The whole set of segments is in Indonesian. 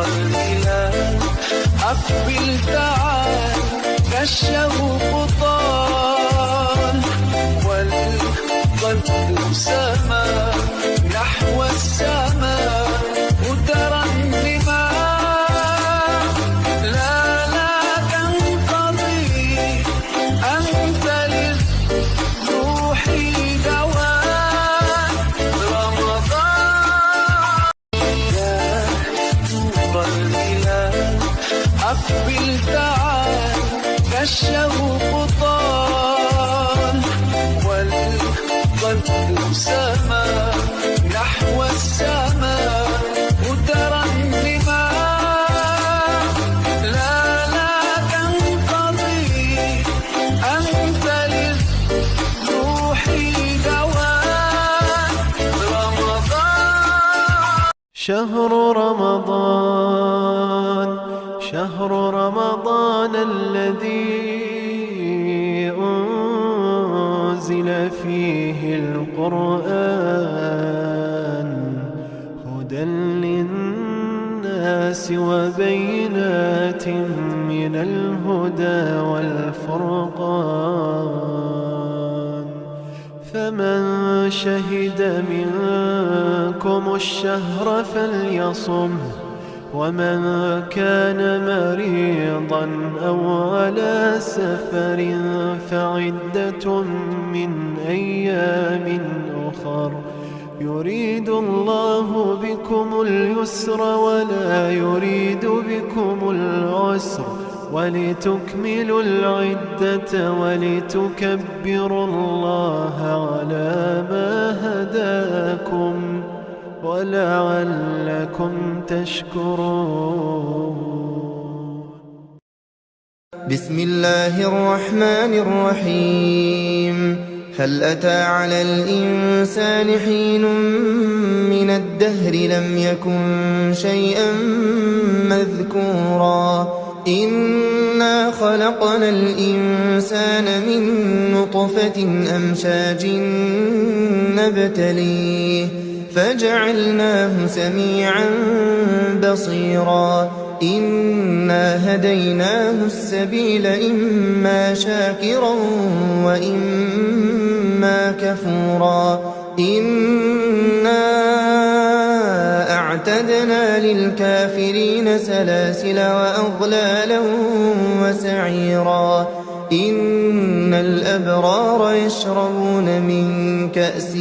الهلال أقبل تعال كالشوق طال والقلب سما نحو السماء مترنما لا تنقضي أنت للروح دواء رمضان يا نور الهلال أقبل تعال كالشوق طال والقلب سما نحو السماء مترنما لا تنقضي أنت للروح دواء رمضان شهر رمضان الذي أنزل فيه القرآن هدى للناس وبينات من الهدى والفرقان فمن شهد منكم الشهر فليصمه ومن كان مريضا أو على سفر فعدة من أيام أخر يريد الله بكم اليسر ولا يريد بكم العسر ولتكملوا العدة ولتكبروا الله على ما هداكم ولعلكم تشكرون. بسم الله الرحمن الرحيم. هل أتى على الإنسان حين من الدهر لم يكن شيئا مذكورا إنا خلقنا الإنسان من نطفة أمشاج نبتليه فجعلناه سميعا بصيرا إنا هديناه السبيل إما شاكرا وإما كفورا إنا أعتدنا للكافرين سلاسل وأغلالا وسعيرا إن الأبرار يشربون من كأس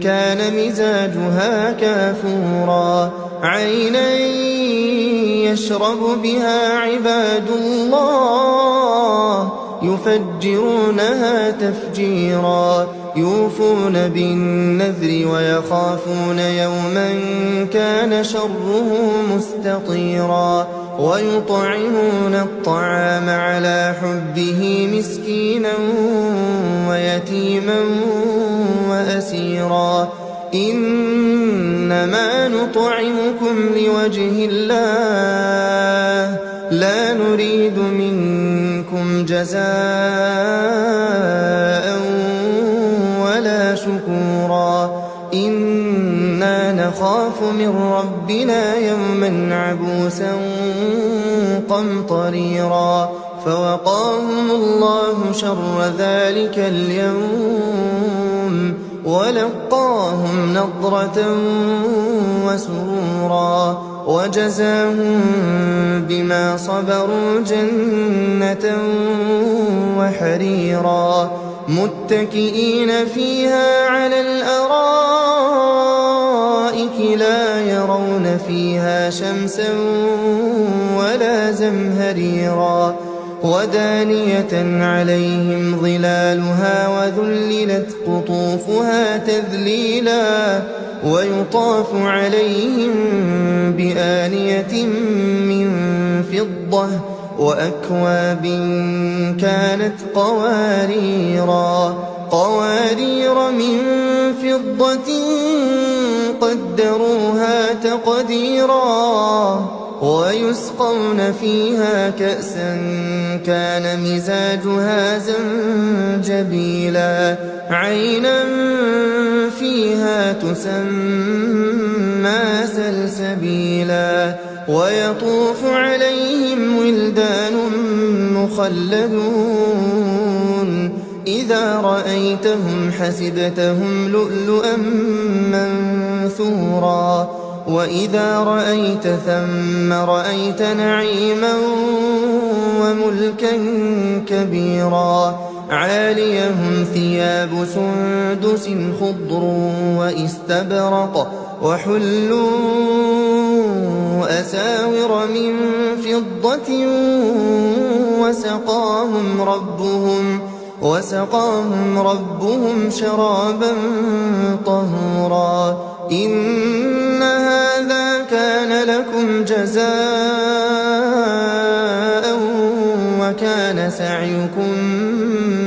كان مزاجها كافورا عينا يشرب بها عباد الله يفجرونها تفجيرا يوفون بالنذر ويخافون يوما كان شره مستطيرا ويطعمون الطعام على حبه مسكينا ويتيما وأسيرا إنما نطعمكم لوجه الله لا نريد منكم جزاء ولا شكورا إنا نخاف من ربنا يوما عبوسا قمطريرا فوقاهم الله شر ذلك اليوم ولقاهم نضرة وسرورا وجزاهم بما صبروا جنة وحريرا متكئين فيها على الأرائك لا يرون فيها شمسا ولا زمهريرا ودانية عليهم ظلالها وذللت قطوفها تذليلا ويطاف عليهم بآنية من فضة وأكواب كانت قوارير من فضة قدروها تقديرا ويسقون فيها كأسا كان مزاجها زنجبيلا عينا فيها تسمى إما سلسبيلا ويطوف عليهم ولدان مخلدون إذا رأيتهم حسبتهم لؤلؤا منثورا وإذا رأيت ثم رأيت نعيما وملكا كبيرا عاليهم ثياب سندس خضر وإستبرق وحلوا أساور من فضة وسقاهم ربهم شرابا طهورا إن هذا كان لكم جزاء وكان سعيكم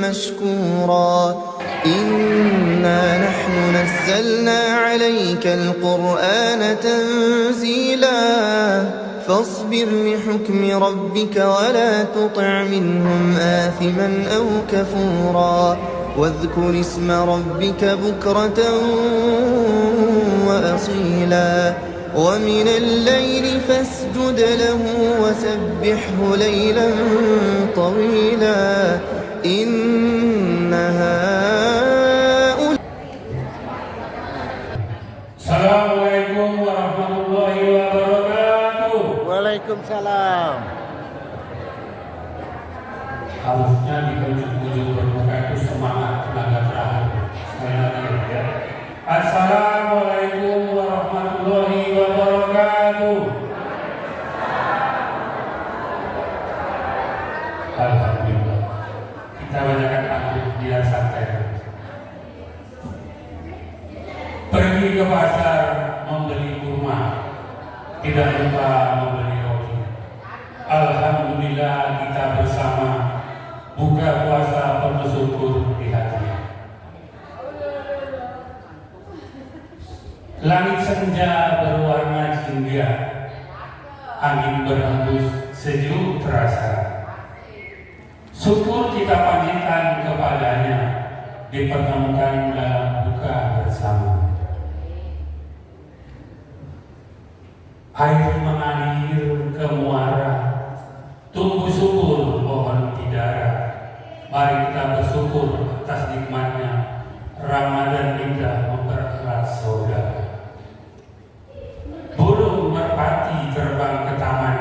مشكورا إنا نحن نزلنا عليك القرآن تنزيلا فاصبر لحكم ربك ولا تطع منهم آثما أو كفورا واذكر اسم ربك بكرة وأصيلا ومن الليل فاسجد له وسبحه ليلا طويلا إن هؤلاء. Assalamualaikum warahmatullahi wabarakatuh. Waalaikumsalam. Harusnya di ujung berbuka itu semangat tenaga terakhir. Sekali lagi ya. Assalamualaikum warahmatullahi wabarakatuh. Alhamdulillah. Kita bacakan takbir dia santai. Pergi ke pasar membeli kurma, tidak lupa membeli roti. Alhamdulillah kita bersama buka puasa penuh syukur di hati. Langit senja berwarna jingga, angin berhembus sejuk terasa. Syukur kita panjatkan kepadanya, dipertemukan dalam buka bersama. Air mengalir ke muara, tumbuh subur pohon tidara. Mari kita bersyukur atas nikmatnya, Ramadan indah mempererat saudara. Burung merpati terbang ke taman,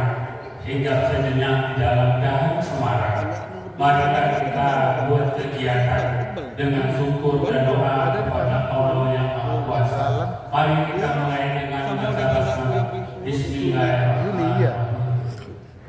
hinggap sejenak di dalam dahan semarak. Marilah kita buat kegiatan dengan syukur dan doa kepada Allah yang Maha Kuasa. Mari kita mulai dengan membaca basmalah. Bismillahirrahmanirrahim.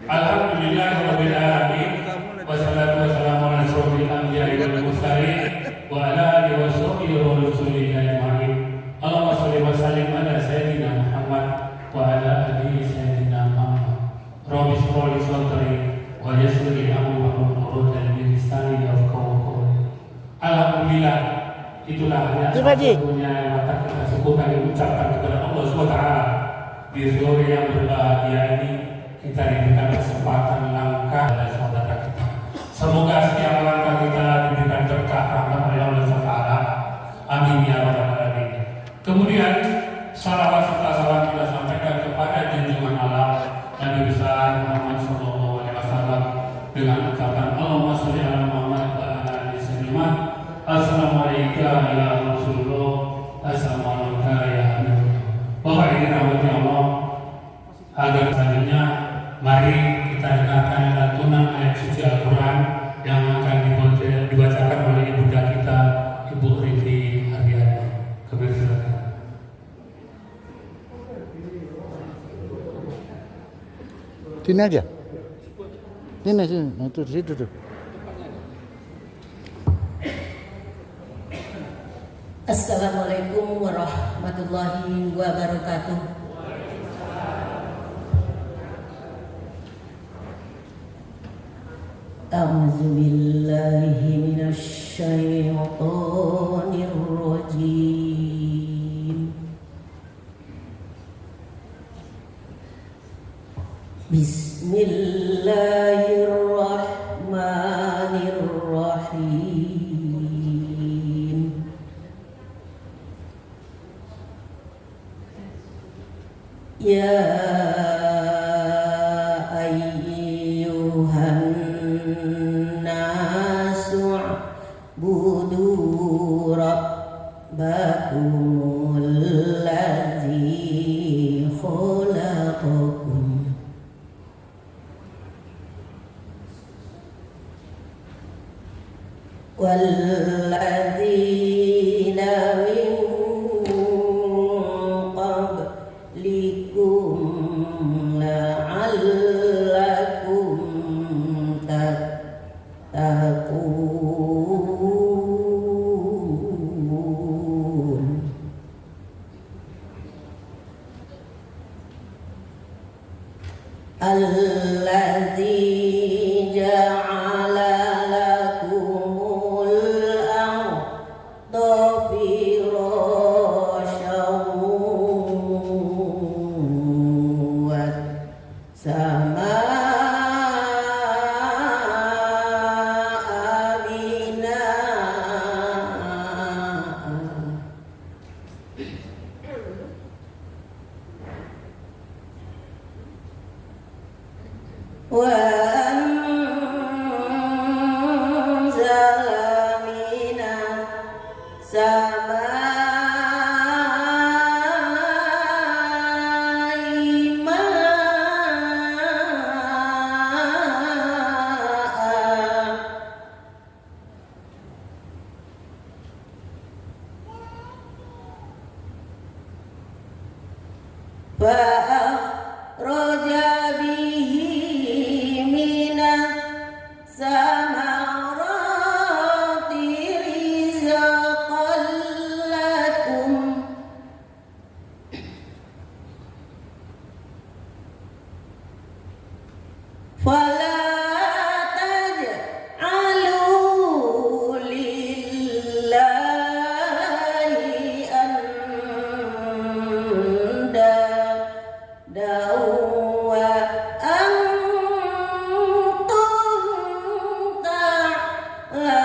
Alhamdulillahirabbil alamin. Wassalatu wassalamu ala asyrofil anbiya'i wal mursalin wa ala alihi washabbihi wa rusulihi ajma'in. Allahumma shalli wa sallim ala sayyidina Muhammad wa ala alihi sayyidina Muhammad. Rabbi shrah li sadri wa yassir li amri wahlul 'uqdatam min lisani yafqahu qawli. Alhamdulillah, itulah hanya satu-satunya mata kita syukur kami ucapkan kepada Allah SWT. Di sore yang berbahagia ini kita diberikan kesempatan langkah dari saudara kita. Semoga setiap langkah kita diberikan berkah rahmat oleh Allah SWT. Amin ya rabbal alamin. Kemudian salawat serta salam kita sampaikan kepada junjungan Allah Nabi besar Muhammad SAW dengan ucapan Allahumma sholli ala Muhammad wa ala ali sayyidina. Assalamualaikum ya Rasulullah. Assalamualaikum ya Habibullah. Bapak ini rahmati Allah. Agar selanjutnya mari kita dengarkan lantunan ayat suci Al-Quran yang akan dibacakan oleh ibunda kita, Ibu Rifi Haryani. Kabir silakan. Sini aja. Sini. Nah, itu di situ tuh. Assalamualaikum warahmatullahi wabarakatuh. A'udzu billahi minasy syaithanir rajim. Bismillahirrahmanirrahim. Ya ayyuhan nasu budu rabbakumul ladzi khalaqakum walladzina min qablikum la'allakum tattaqun. Alladzi ja'ala lakumul arda firasyan was samaa binaa wa anzala minas samaa'i maa'an fa'akhraja bihi minas samarati rizqan lakum fala taj'alu lillahi andada wa antum ta'lamun.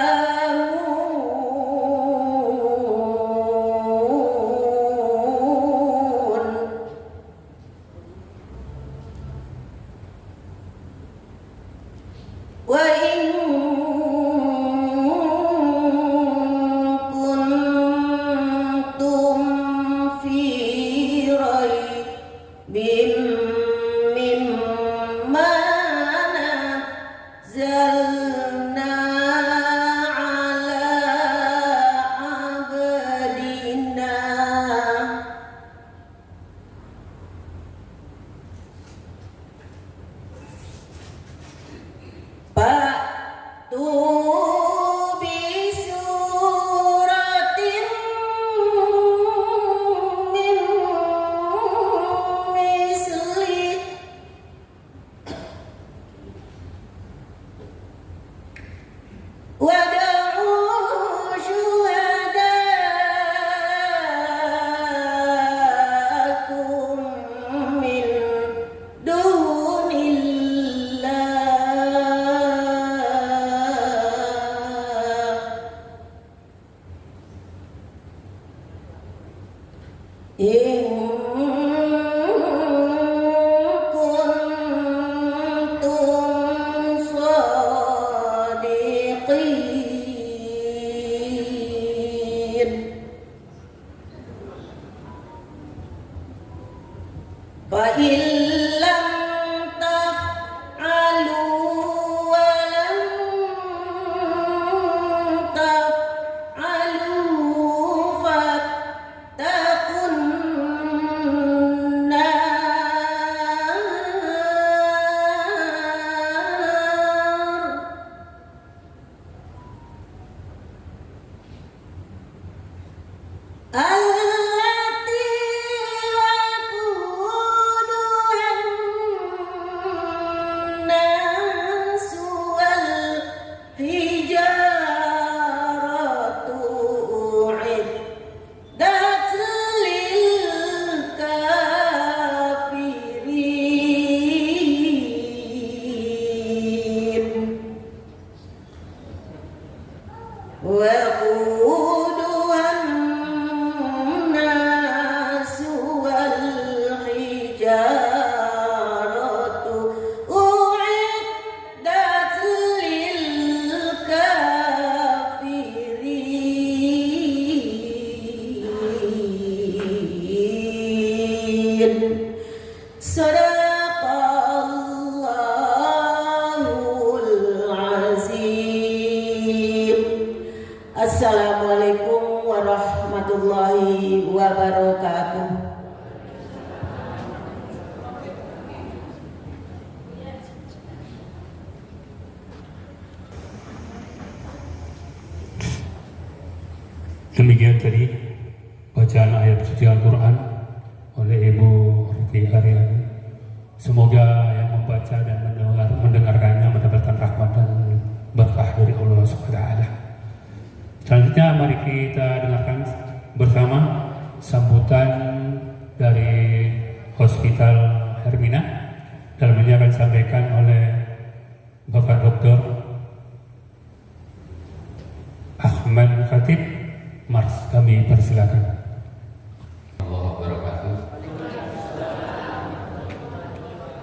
Wa in kuntum fi raibin mimma nazzalna ala abdina fa'tu bi suratin min misli wad'u syuhadaakum min dunillah in kuntum shadiqin. Fa illam taf'alu wa lam taf'alu fattaqun nar allati waquduha tijaratu uiddat lil kafirin. Sadaqallahul azim. Assalamualaikum warahmatullahi wabarakatuh. Demikian tadi bacaan ayat suci Al-Quran oleh Ibu Ruki Haryani. Semoga yang membaca dan mendengarkannya mendapatkan rahmat dan berkah dari Allah SWT. Selanjutnya mari kita dengarkan bersama sambutan dari Hospital Hermina. Dalam ini akan disampaikan oleh Bapak Dr. Ahmad Khatib. Mars, kami persilakan.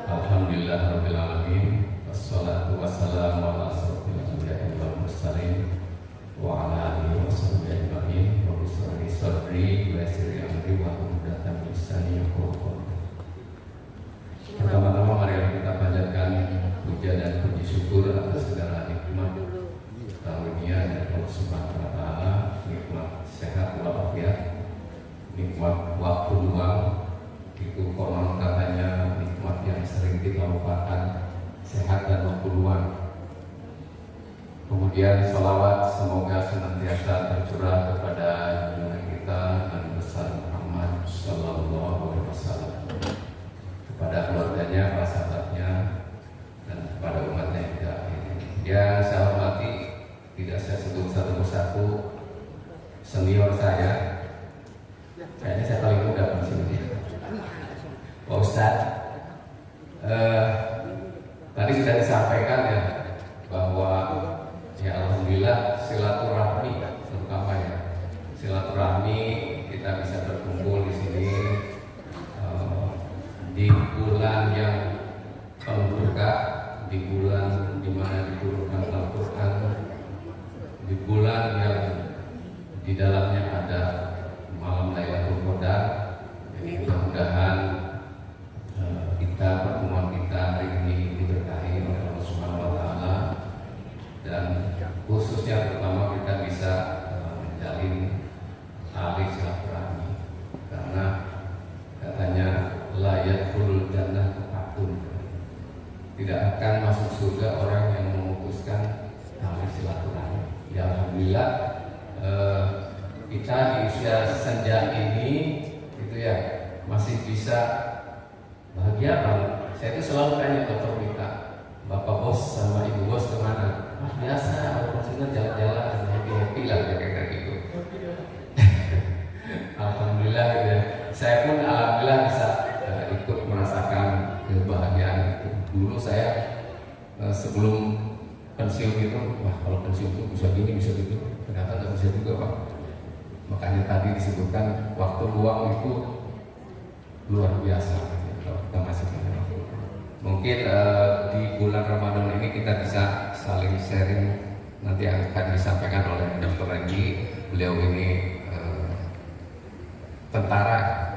Alhamdulillahirabbil alamin. Wassalatu wassalamu ala asyrofil anbiya'i wal mursalin wa ala alihi washabbihi ajma'in. Wa bismillah sadri wa yassir amri wa hlul 'uqdatam min lisani yafqahu qawli. Pertama-tama mari kita panjatkan puja dan puji syukur atas segala nikmat karunia dari Allah Subhanahu wa taala, nikmat sehat walafiat, nikmat waktu luang. Itu konon katanya nikmat yang sering kita lupakan, sehat dan waktu luang. Kemudian salawat semoga senantiasa tercurah kepada junjungan kita Nabi besar Muhammad Sallallahu Alaihi Wasallam, kepada keluarganya, para sahabatnya, dan kepada umatnya yang tidak ini. Yang saya hormati, tidak saya sebut satu persatu, senior saya, kayaknya saya paling muda di sini, Pak Ustadz. Tadi sudah disampaikan ya bahwa ya alhamdulillah silaturahmi, terutama ya silaturahmi kita bisa berkumpul di sini di bulan yang penuh berkah, di bulan di mana diturunkan Al-Quran, di bulan yang di dalamnya ada malam Lailatul Qadar. Mudah-mudahan kita pertemuan kita hari ini diberkahi oleh Allah Subhanahu wa taala, dan khususnya terutama kita bisa menjalin tali silaturahmi, karena katanya la yadkhulul jannah takun, tidak akan masuk surga orang yang memutuskan tali silaturahmi. Ya alhamdulillah kita di usia senja ini itu ya masih bisa bahagia banget. Saya itu selalu tanya dokter Mita, Bapak bos sama Ibu bos kemana? Biasa, maksudnya jalan-jalan, happy lah kayak gitu. Alhamdulillah gitu ya. Saya pun alhamdulillah bisa ikut merasakan kebahagiaan itu. Dulu saya sebelum pensiun itu, wah kalau pensiun itu bisa gini, bisa gitu. Ternyata tak bisa juga Pak. Makanya tadi disebutkan waktu luang itu luar biasa. Kalau kita masih mungkin di bulan Ramadan ini kita bisa saling sharing. Nanti akan disampaikan oleh Dr. Randy. Beliau ini tentara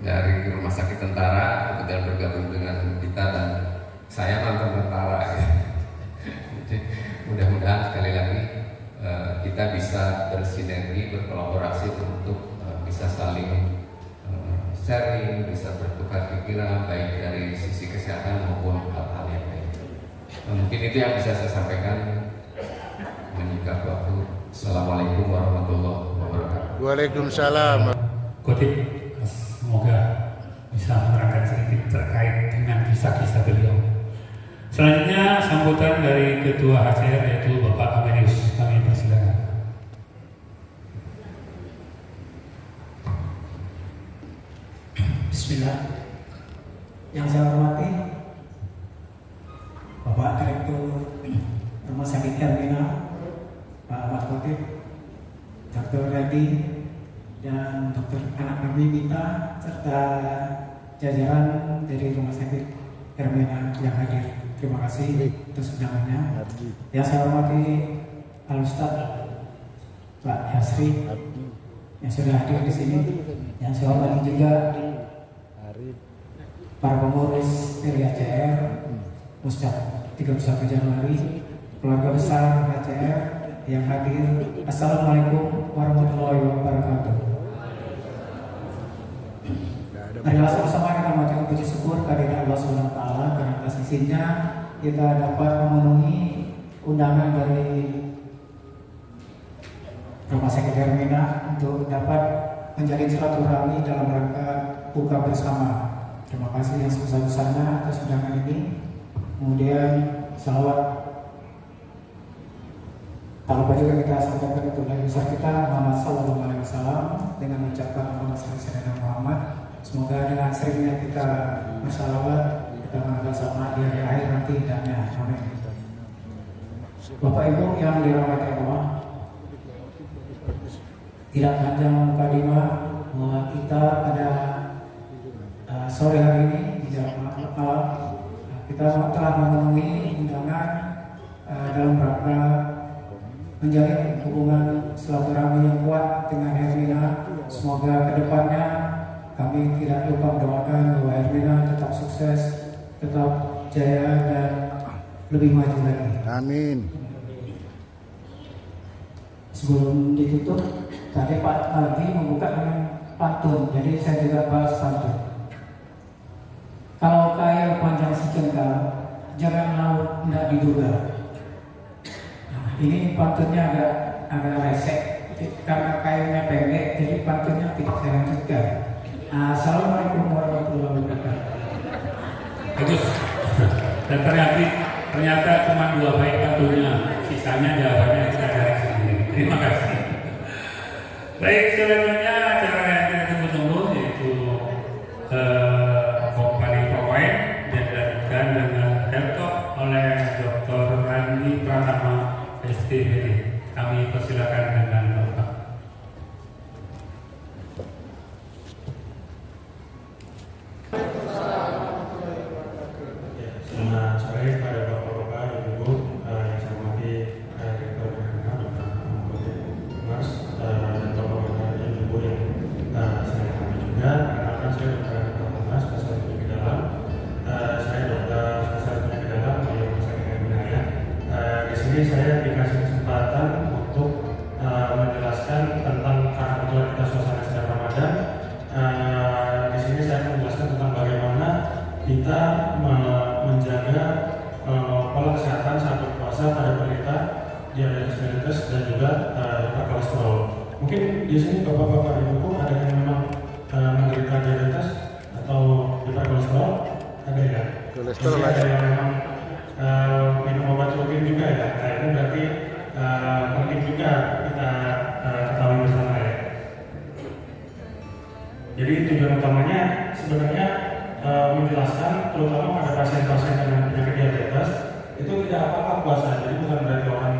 dari rumah sakit tentara, kemudian bergabung dengan kita, dan saya mantan tentara. Jadi mudah-mudahan sekali lagi kita bisa bersinergi, berkolaborasi untuk bisa saling sharing, bisa bertukar pikiran baik dari sisi kesehatan maupun hal-hal yang lain. Mungkin itu yang bisa saya sampaikan menyingkat waktu. Assalamualaikum warahmatullahi wabarakatuh. Waalaikumsalam. Kutip, semoga bisa menerangkan sedikit terkait dengan kisah-kisah beliau. Selanjutnya sambutan dari Ketua HCR yaitu Bapak Amenius. Kami persilakan. Bismillah. Yang saya hormati Bapak Direktur Rumah Sakit Hermina, Pak Ahmad Khatib, Dr. Randy, dan Dr. Anak kami Mita, serta jajaran dari Rumah Sakit Hermina yang hadir. Terima kasih atas undangannya. Yang saya hormati Al Ustaz Pak Yasri yang sudah hadir di sini. Yang saya hormati juga para pengurus dari HCR, Ustaz 31 Januari, keluarga besar HCR yang hadir. Assalamualaikum warahmatullahi wabarakatuh. Marilah sama-sama kita mengucapkan puji syukur kehadirat Allah Subhanahu wa taala karena atas izinnya kita dapat memenuhi undangan dari Rumah Sakit Hermina untuk dapat menjalin silaturahmi dalam rangka buka bersama. Terima kasih yang sebesar-besarnya atas undangan ini. Kemudian salawat tak lupa juga kita sampaikan untuk Nabi besar kita Muhammad Sallallahu Alaihi Wasallam dengan mengucapkan Allahumma shalli ala Muhammad. Semoga dengan seringnya kita bersalawat kita mengenal sama di hari akhir nanti dan ya, amin. Bapak Ibu yang dirahmati Allah, tidak panjang mukadimah bahwa kita pada sore hari ini di malam kita telah memenuhi undangan dalam rangka menjalin hubungan silaturahmi yang kuat dengan Hermina. Semoga kedepannya kami tidak lupa mendoakan bahwa Hermina tetap sukses, tetap jaya dan lebih maju lagi. Amin. Sebelum ditutup, tadi Pak Aldi membuka dengan pantun, jadi saya juga bahas pantun. Kalau kail panjang sejengkal, jangan laut tidak diduga. Nah, ini pantunnya agak resek karena kailnya pendek, jadi pantunnya tidak saya lanjutkan. Assalamualaikum warahmatullahi wabarakatuh. Bagus. Dan ternyata cuma 2 baik pantunnya, sisanya jawabannya kita cari sendiri. Terima kasih. Baik, selanjutnya acara yang kita tunggu-tunggu yaitu Kompani Pokoknya dan dilanjutkan dengan Hertok oleh Dr. Randi Pratama STBD. Kami persilakan dengan Bapak. Selamat sore pada Bapak-Bapak, Ibu-Ibu yang saya hormati Rektor Dr. Mas dan Bapak-Bapak Ibu-Ibu yang saya hormati juga. Perkenalkan saya Dr. Mas, spesialis penyakit dalam. Saya dokter spesialis penyakit dalam di Rumah Sakit Hermina. Di sini saya dikasih kesempatan untuk menjelaskan tentang karena kebetulan kita suasana sedang Ramadan. Di sini saya menjelaskan tentang bagaimana kita menjaga pola kesehatan saat berpuasa pada penderita diabetes mellitus dan juga hiperkolesterol. Mungkin di sini bapak-bapak ibu ada yang memang menderita diabetes atau hiperkolesterol, ada ya? Kolesterol ada yang memang minum obat rutin juga ya. Nah, ini berarti penting juga kita ketahui bersama ya. Jadi tujuan utamanya sebenarnya menjelaskan terutama pada pasien-pasien dengan penyakit diabetes itu tidak apa-apa puasa. Jadi bukan berarti orang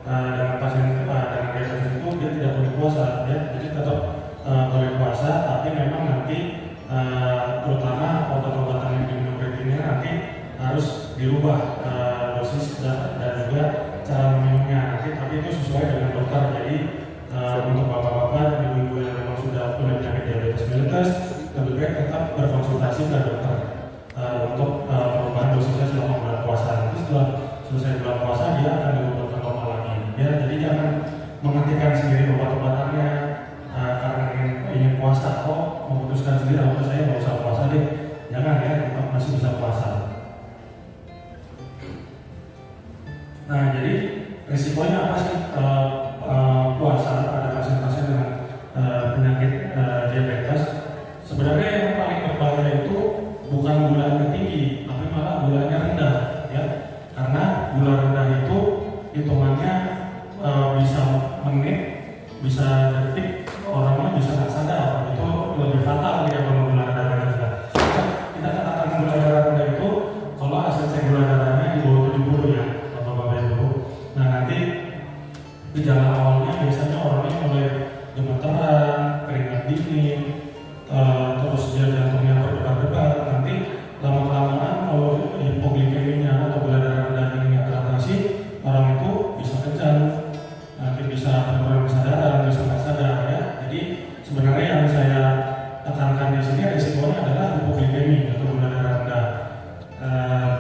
dengan pasien dengan diabetes itu dia tidak boleh puasa ya. Jadi tetap boleh puasa, tapi memang nanti terutama obat-obatan yang diminum rutinnya nanti harus dirubah dosis dan juga cara meminumnya nanti, tapi itu sesuai dengan dokter. Jadi untuk bapak-bapak dan ibu-ibu yang memang sudah punya penyakit diabetes mellitus lebih baik tetap berkonsultasi ke dokter untuk perubahan dosisnya selama bulan puasa. Nanti setelah selesai bulan puasa dia akan dirubah normal lagi. Ya, jadi jangan menghentikan sendiri obat-obatannya karena ingin puasa kok memutuskan sendiri kalau saya nggak usah puasa deh. Jangan ya, tetap masih bisa puasa. Nah, jadi risikonya apa sih puasa pada pasien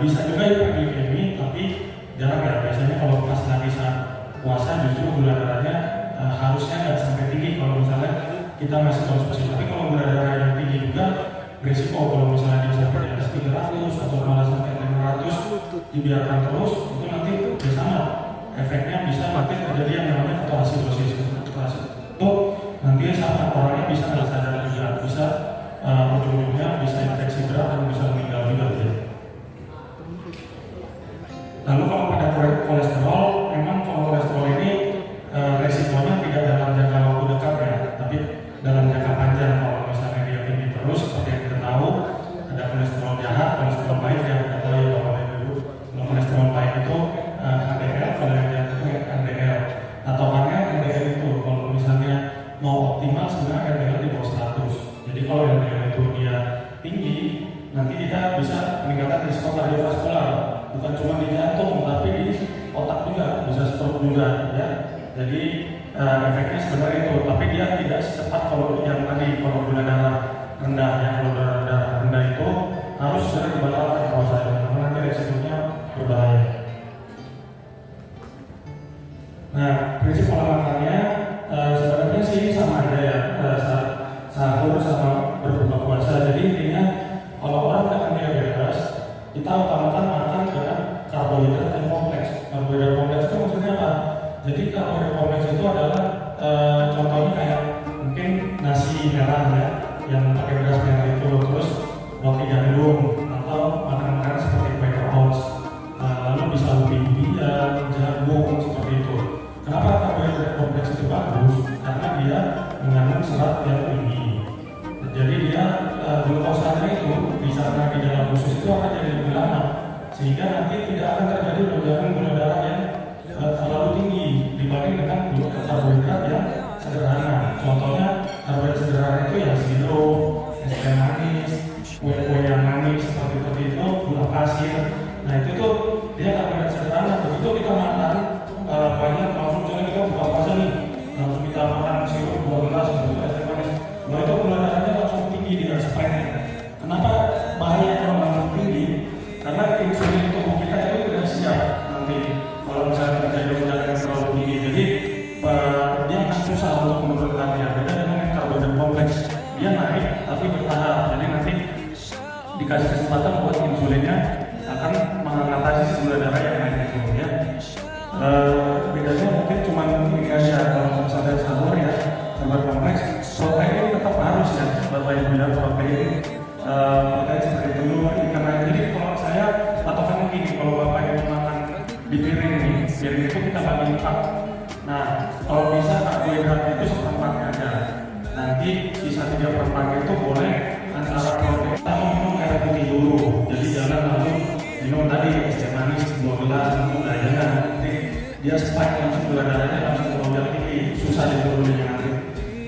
Bisa juga hiperglikemi, tapi jarang ya. Biasanya kalau pas lagi saat puasa justru gula darahnya harusnya nggak sampai tinggi kalau misalnya kita masih konsumsi. Tapi kalau gula darah yang tinggi juga berisiko kalau misalnya dia sampai di atas 300 atau malah sampai 500 dibiarkan terus, itu nanti bersama efeknya bisa nanti terjadi yang namanya ketoasidosis. Itu nanti saat orangnya bisa nggak sadar juga, bisa ujung-ujungnya bisa infeksi berat dan bisa meninggal juga. Lalu kalau pada kolesterol, memang kalau kolesterol ini resikonya tidak dalam jangka waktu dekat ya, tapi dalam jangka panjang. Kalau misalnya dia tinggi terus, seperti yang kita tahu, ada kolesterol jahat, kolesterol baik yang kita tahu ya Bapak Ibu. Kalau kolesterol baik itu HDL, kalau yang jahat itu LDL. Atau hanya LDL itu, kalau misalnya mau optimal sebenarnya LDL di bawah 100. Jadi kalau LDL itu dia tinggi, nanti kita bisa meningkatkan risiko kardiovaskular. Bukan cuma di jantung, tapi di otak juga, bisa stroke juga ya. Jadi efeknya sebenarnya itu, tapi dia tidak secepat kalau yang tadi, kalau gula darah rendah ya. Kalau gula darah rendah itu harus segera dibatalkan puasanya, karena nanti resikonya berbahaya. Nah, prinsip pola makannya sebenarnya sih sama aja ya, sahur sama berbuka puasa. Jadi intinya kalau orang dengan diabetes, kita utamakan makan dengan karbohidrat yang kompleks. Karbohidrat kompleks itu maksudnya apa? Jadi karbohidrat kompleks itu adalah contohnya kayak mungkin nasi merah ya, yang pakai beras merah itu, terus roti gandum atau makanan-makanan seperti paper oats, lalu bisa ubi-ubian, jagung seperti itu. Kenapa karbohidrat kompleks itu bagus? Karena dia mengandung serat yang tinggi. Jadi dia glukosanya itu bisa di dalam usus itu akan jadi lebih lama, sehingga nanti tidak akan terjadi lonjakan gula darah yang terlalu tinggi dibanding dengan karbohidrat yang sederhana. Contohnya karbohidrat sederhana itu ya sirup, es teh manis, kue-kue yang manis seperti itu, gula pasir. Nah itu tuh dia karbohidrat sederhana. Begitu kita makan banyak, langsung misalnya kita buka puasa nih, langsung kita makan sirup 2 gelas, es teh manis. Nah itu gula darahnya langsung tinggi dengan spike-nya. Kenapa bahaya kalau langsung tinggi? Karena insulin tubuh kita itu tidak siap nanti kalau misalnya terjadi lonjakan yang terlalu tinggi. Jadi dia akan susah untuk menurunkannya. Beda dengan karbohidrat kompleks, dia naik tapi bertahap. Jadi nanti dikasih kesempatan buat insulinnya akan mengatasi gula darah yang naik itu ya. Bedanya mungkin cuma ini aja, kalau misalnya sahur ya, sahur kompleks, protein tetap harus ya, Bapak Ibu bilang protein seperti telur, ikan air. Jadi kalau saya patokannya gini, kalau Bapak Ibu makan di piring nih, piring itu kita bagi 4. Nah, kalau bisa karbohidratnya itu seperempatnya aja. Nanti sisa 3/4 itu boleh antara protein atau minum air putih dulu. Jadi jangan langsung minum tadi es teh manis 2 gelas, minum jangan. Nanti dia spike langsung gula darahnya langsung melonjak tinggi, susah dituruninnya nanti.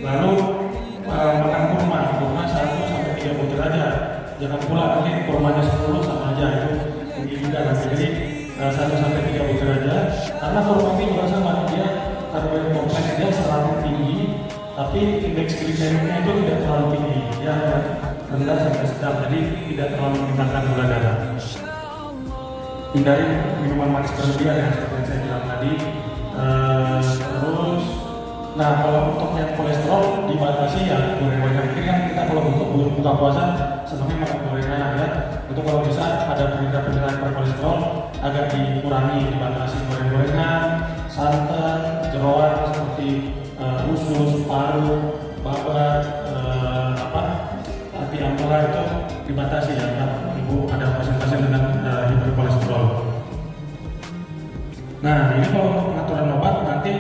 Lalu makan kurma 1-3 butir aja. Jangan pula nanti kurmanya 10 sama aja, itu tinggi juga nanti. Jadi 1-3 butir aja. Karena kurma ini juga sama, dia karbohidrat kompleks, dia seratnya tinggi, tapi indeks glikemiknya itu tidak terlalu tinggi. Dia rendah sampai sedang, jadi tidak terlalu meningkatkan gula darah. Hindari minuman manis berlebihan ya, seperti yang saya bilang tadi. Terus, nah kalau untuk yang kolesterol dibatasi ya goreng-gorengan. Mungkin kan kita kalau untuk buka puasa senangnya makan gorengan ya. Itu kalau bisa ada penelitian kolesterol agak dikurangi, dibatasi gorengan, santan, jeroan seperti usus, paru, babat, hati ampela itu dibatasi ya. Ibu ada pasien-pasien dengan hiperkolesterol. Nah ini kalau untuk pengaturan obat nanti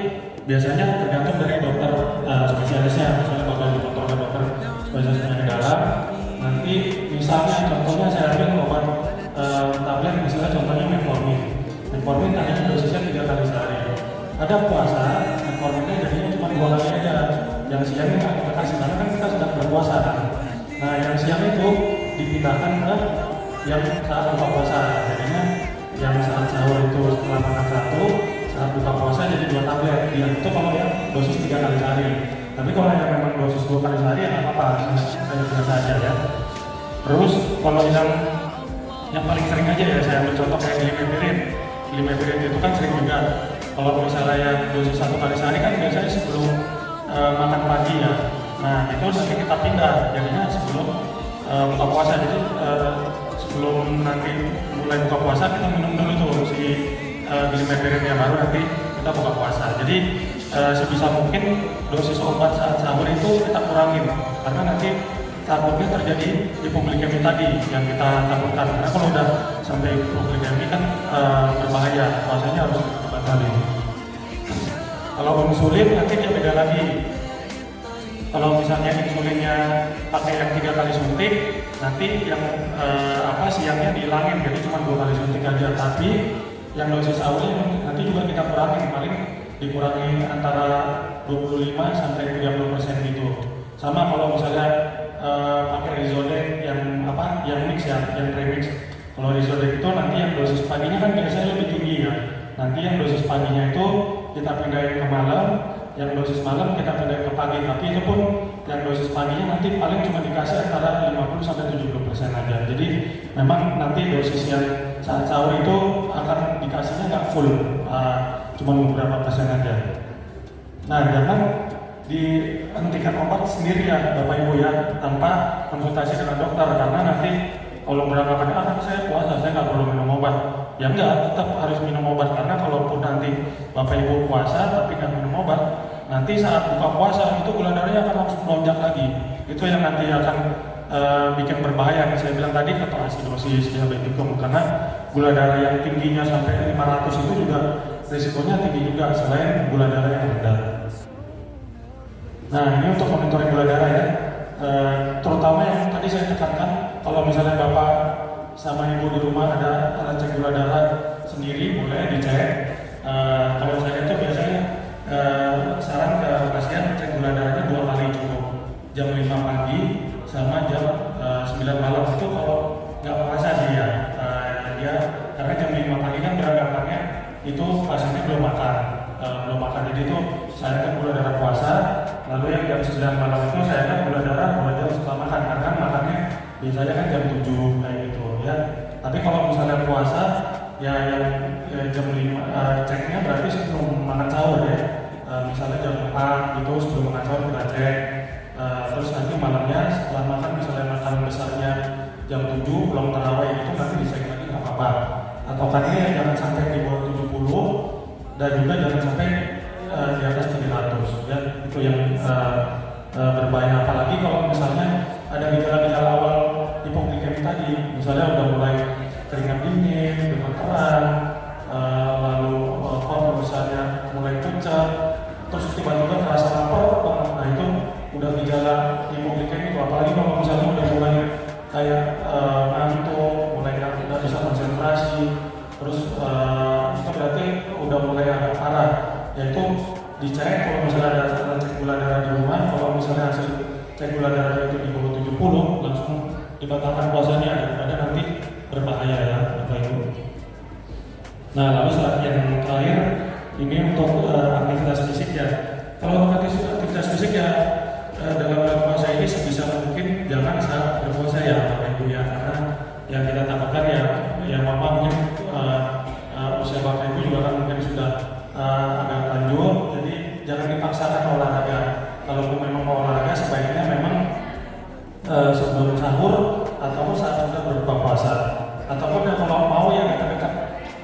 biasanya tergantung dari dokter spesialisnya. Misalnya Bapak Ibu kontrol dokter spesialis penyakit dalam, nanti misalnya contohnya saya ambil obat tablet, misalnya contohnya metformin. Metformin hanya dosisnya 3 kali sehari. Ada puasa, metforminnya jadinya cuma 2 kali aja. Yang siang ini kita kasih, karena kan kita sedang berpuasa kan. Nah yang siang itu dipindahkan ke yang saat buka puasa. Jadinya yang saat sahur itu setelah makan 1, saat buka puasa jadi 2 tablet. Dia itu kalau yang dosis 3 kali sehari. Tapi kalau yang memang dosis 2 kali sehari ya nggak apa-apa, saya biasa aja ya. Terus kalau yang yang paling sering aja ya saya ambil contoh kayak glimepirin itu kan sering juga. Kalau misalnya yang dosis 1 kali sehari kan biasanya sebelum makan pagi ya. Nah itu nanti kita pindah jadinya sebelum buka puasa. Jadi sebelum nanti mulai buka puasa kita minum dulu tuh si glimepirin yang baru nanti kita buka puasa. Jadi sebisa mungkin dosis obat saat sahur itu kita kurangin karena nanti takutnya terjadi hipoglikemi tadi yang kita takutkan. Karena kalau udah sampai hipoglikemi kan berbahaya, puasanya harus dibatalin. Kalau insulin nanti dia beda lagi. Kalau misalnya insulinnya pakai yang 3 kali suntik, nanti yang siangnya dihilangin, jadi cuma 2 kali suntik aja. Tapi yang dosis sahurnya nanti juga kita kurangin, paling dikurangi antara 25 sampai 30% gitu. Sama kalau misalnya pakai Rizodex yang mix ya, yang premix. Kalau Rizodex itu nanti yang dosis paginya kan biasanya lebih tinggi ya. Nanti yang dosis paginya itu kita pindahin ke malam, yang dosis malam kita pindahin ke pagi. Tapi itu pun yang dosis paginya nanti paling cuma dikasih antara 50 sampai 70% aja. Jadi memang nanti dosis yang saat sahur itu akan dikasihnya nggak full, cuma beberapa persen aja. Nah jangan dihentikan obat sendiri ya Bapak Ibu ya, tanpa konsultasi dengan dokter, karena nanti kalau beranggapan saya puasa, saya nggak perlu minum obat. Ya enggak, tetap harus minum obat, karena kalaupun nanti Bapak Ibu puasa tapi nggak minum obat, nanti saat buka puasa itu gula darahnya akan langsung melonjak lagi. Itu yang nanti akan bikin berbahaya. Saya bilang tadi ketoasidosis diabetikum, karena gula darah yang tingginya sampai 500 itu juga risikonya tinggi juga selain gula darah yang rendah. Nah ini untuk monitoring gula darah ya, terutama yang tadi saya tekankan, kalau misalnya Bapak sama Ibu di rumah ada alat cek gula darah sendiri, boleh dicek. Kalau saya itu biasanya saran ke pasien cek gula darahnya 2 kali cukup, jam 5 pagi sama jam 9 malam. Itu kalau nggak puasa sih ya, karena jam 5 pagi kan beranggapannya itu pasiennya belum makan, jadi itu saya kan gula darah puasa. Lalu yang jam 9 malam itu saya kan gula darah 2 jam setelah makan, karena makannya biasanya kan jam 7 kayak gitu ya. Tapi kalau misalnya puasa ya yang jam 5 ceknya berarti sebelum makan sahur ya. Misalnya jam 4 gitu sebelum makan sahur kita cek. Terus nanti malamnya setelah makan, misalnya makan besarnya jam 7 belum tarawih, itu nanti dicek lagi nggak apa-apa. Atau kan ini jangan sampai di bawah 70 dan juga jangan sampai di atas 300 ya, itu yang berbahaya. Apalagi kalau misalnya ada gejala-gejala awal hipoglikemi tadi, misalnya udah mulai keringat dingin, gemeteran, lalu misalnya mulai pucat, terus tiba-tiba terasa lapar banget. Nah itu udah gejala hipoglikemi itu. Apalagi kalau misalnya udah mulai kayak ngantuk, mulai nggak bisa konsentrasi, terus itu berarti udah mulai agak parah. Yaitu dicek kalau misalnya ada cek gula darah di rumah. Kalau misalnya hasil cek gula darah itu di bawah 70, langsung dibatalkan puasanya daripada nanti berbahaya ya Bapak Ibu. Nah lalu saat yang terakhir ini untuk aktivitas fisik ya. Kalau aktivitas fisik ya dalam bulan puasa ini sebisa mungkin jangan saat berpuasa ya Bapak Ibu ya, karena yang kita takutkan ya Bapak mungkin usia Bapak Ibu juga kan mungkin sudah agak lanjut, jadi jangan dipaksakan olahraga. Kalau memang mau olahraga sebaiknya memang sebelum sahur ataupun saat sudah berbuka puasa. Ataupun ya kalau mau ya dekat-dekat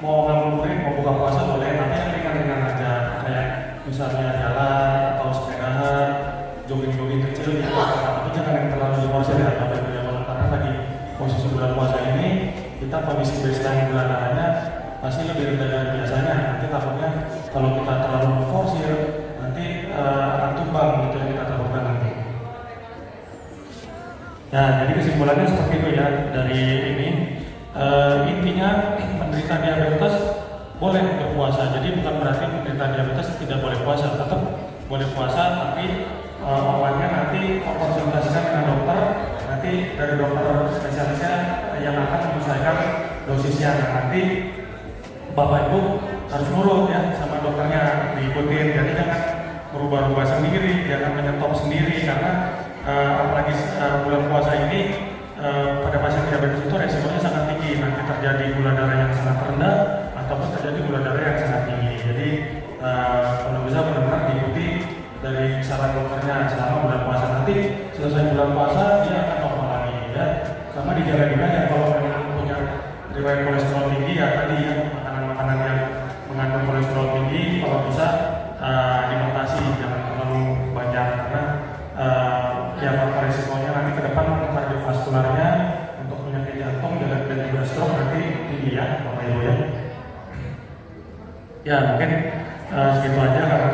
mau ngabuburit, mau buka puasa boleh, tapi yang ringan-ringan aja, kayak misalnya jalan atau sepedahan, jogging-jogging kecil gitu. Tapi jangan yang terlalu diforsir ya Bapak Ibu ya, karena lagi posisi bulan puasa ini kita kondisi baseline gula darahnya pasti lebih rendah dari biasanya. Nanti takutnya kalau kita terlalu memforsir nanti akan tumbang, gitu yang kita takutkan nanti. Nah jadi kesimpulannya seperti itu ya dari ini. Intinya penderita diabetes boleh berpuasa, jadi bukan berarti penderita diabetes tidak boleh puasa, tetap boleh puasa, tapi obatnya nanti konsultasikan dengan dokter, nanti dari dokter spesialisnya yang akan menyesuaikan dosisnya. Dan nanti Bapak Ibu harus nurut ya sama dokternya, diikutin, jadi jangan berubah-ubah sendiri, jangan menyetop sendiri, karena apalagi bulan puasa ini pada pasien diabetes itu resikonya sangat tinggi. Nah terjadi gula darah yang sangat rendah ataupun terjadi gula darah yang sangat tinggi. Jadi kalau bisa benar-benar diikuti dari saran dokternya selama bulan puasa. Nanti selesai bulan puasa dia akan normal lagi ya. Sama dijaga juga ya kalau memang punya riwayat kolesterol tinggi ya tadi ya makanan-makanan yang mengandung kolesterol tinggi kalau bisa dibatasi, jangan terlalu banyak karena ya faktor risikonya nanti ke depan kardiovaskularnya untuk penyakit jantung dan juga stroke nanti tinggi ya Bapak Ibu ya. Ya mungkin segitu aja karena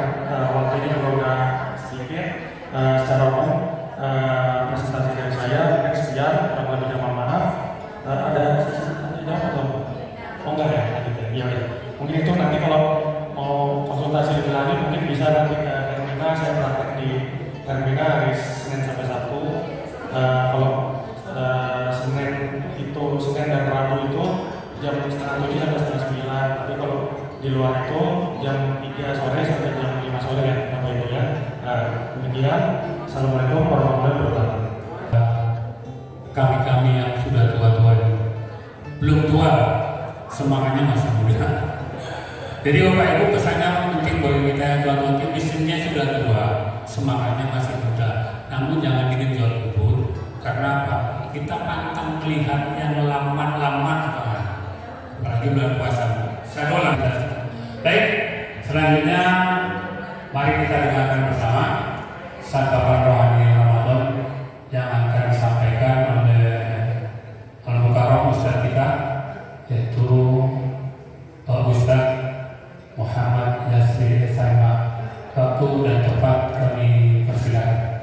waktunya juga udah sedikit. Secara umum presentasi dari saya mungkin sekian, kurang lebihnya mohon maaf. Ada jawab atau enggak ya? Iya ya. Mungkin itu nanti kalau mau konsultasi lebih lanjut mungkin bisa nanti ke Hermina, saya praktek di Hermina hari Senin sampai Sabtu. Kalau Senin dan Rabu itu jam 6:30 sampai setengah 9. Tapi kalau di luar itu jam 3 sore sampai jam 5 sore ya Bapak Ibu ya. Demikian. Assalamualaikum warahmatullahi wabarakatuh. Kami yang sudah tua-tua ini belum tua, semangatnya masih muda. Jadi Bapak Ibu pesannya mungkin bagi kita yang tua-tua ini mesinnya sudah tua, semangatnya masih muda. Namun jangan digenjot ubur, karena apa? Kita pantang melihat yang lama-lama apalagi bulan puasa. Saya ulang. Baik, selanjutnya mari kita dengarkan bersama santapan rohani Ramadan yang akan disampaikan oleh Al-Mukarram Ustaz kita, yaitu Ustaz Muhammad Yasri SMA. Waktu dan tempat kami persilakan.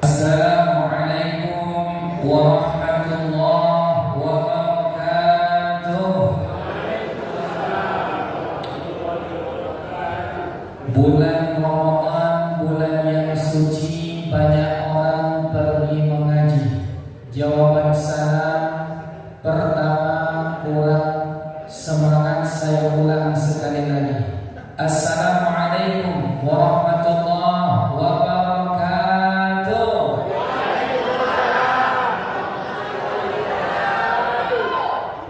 Assalamualaikum warahmatullahi wabarakatuh. Bulan Ramadan, bulan yang suci, banyak orang pergi mengaji. Jawaban salam pertama kurang semangat, saya ulang sekali lagi. Assalamualaikum warahmatullahi wabarakatuh.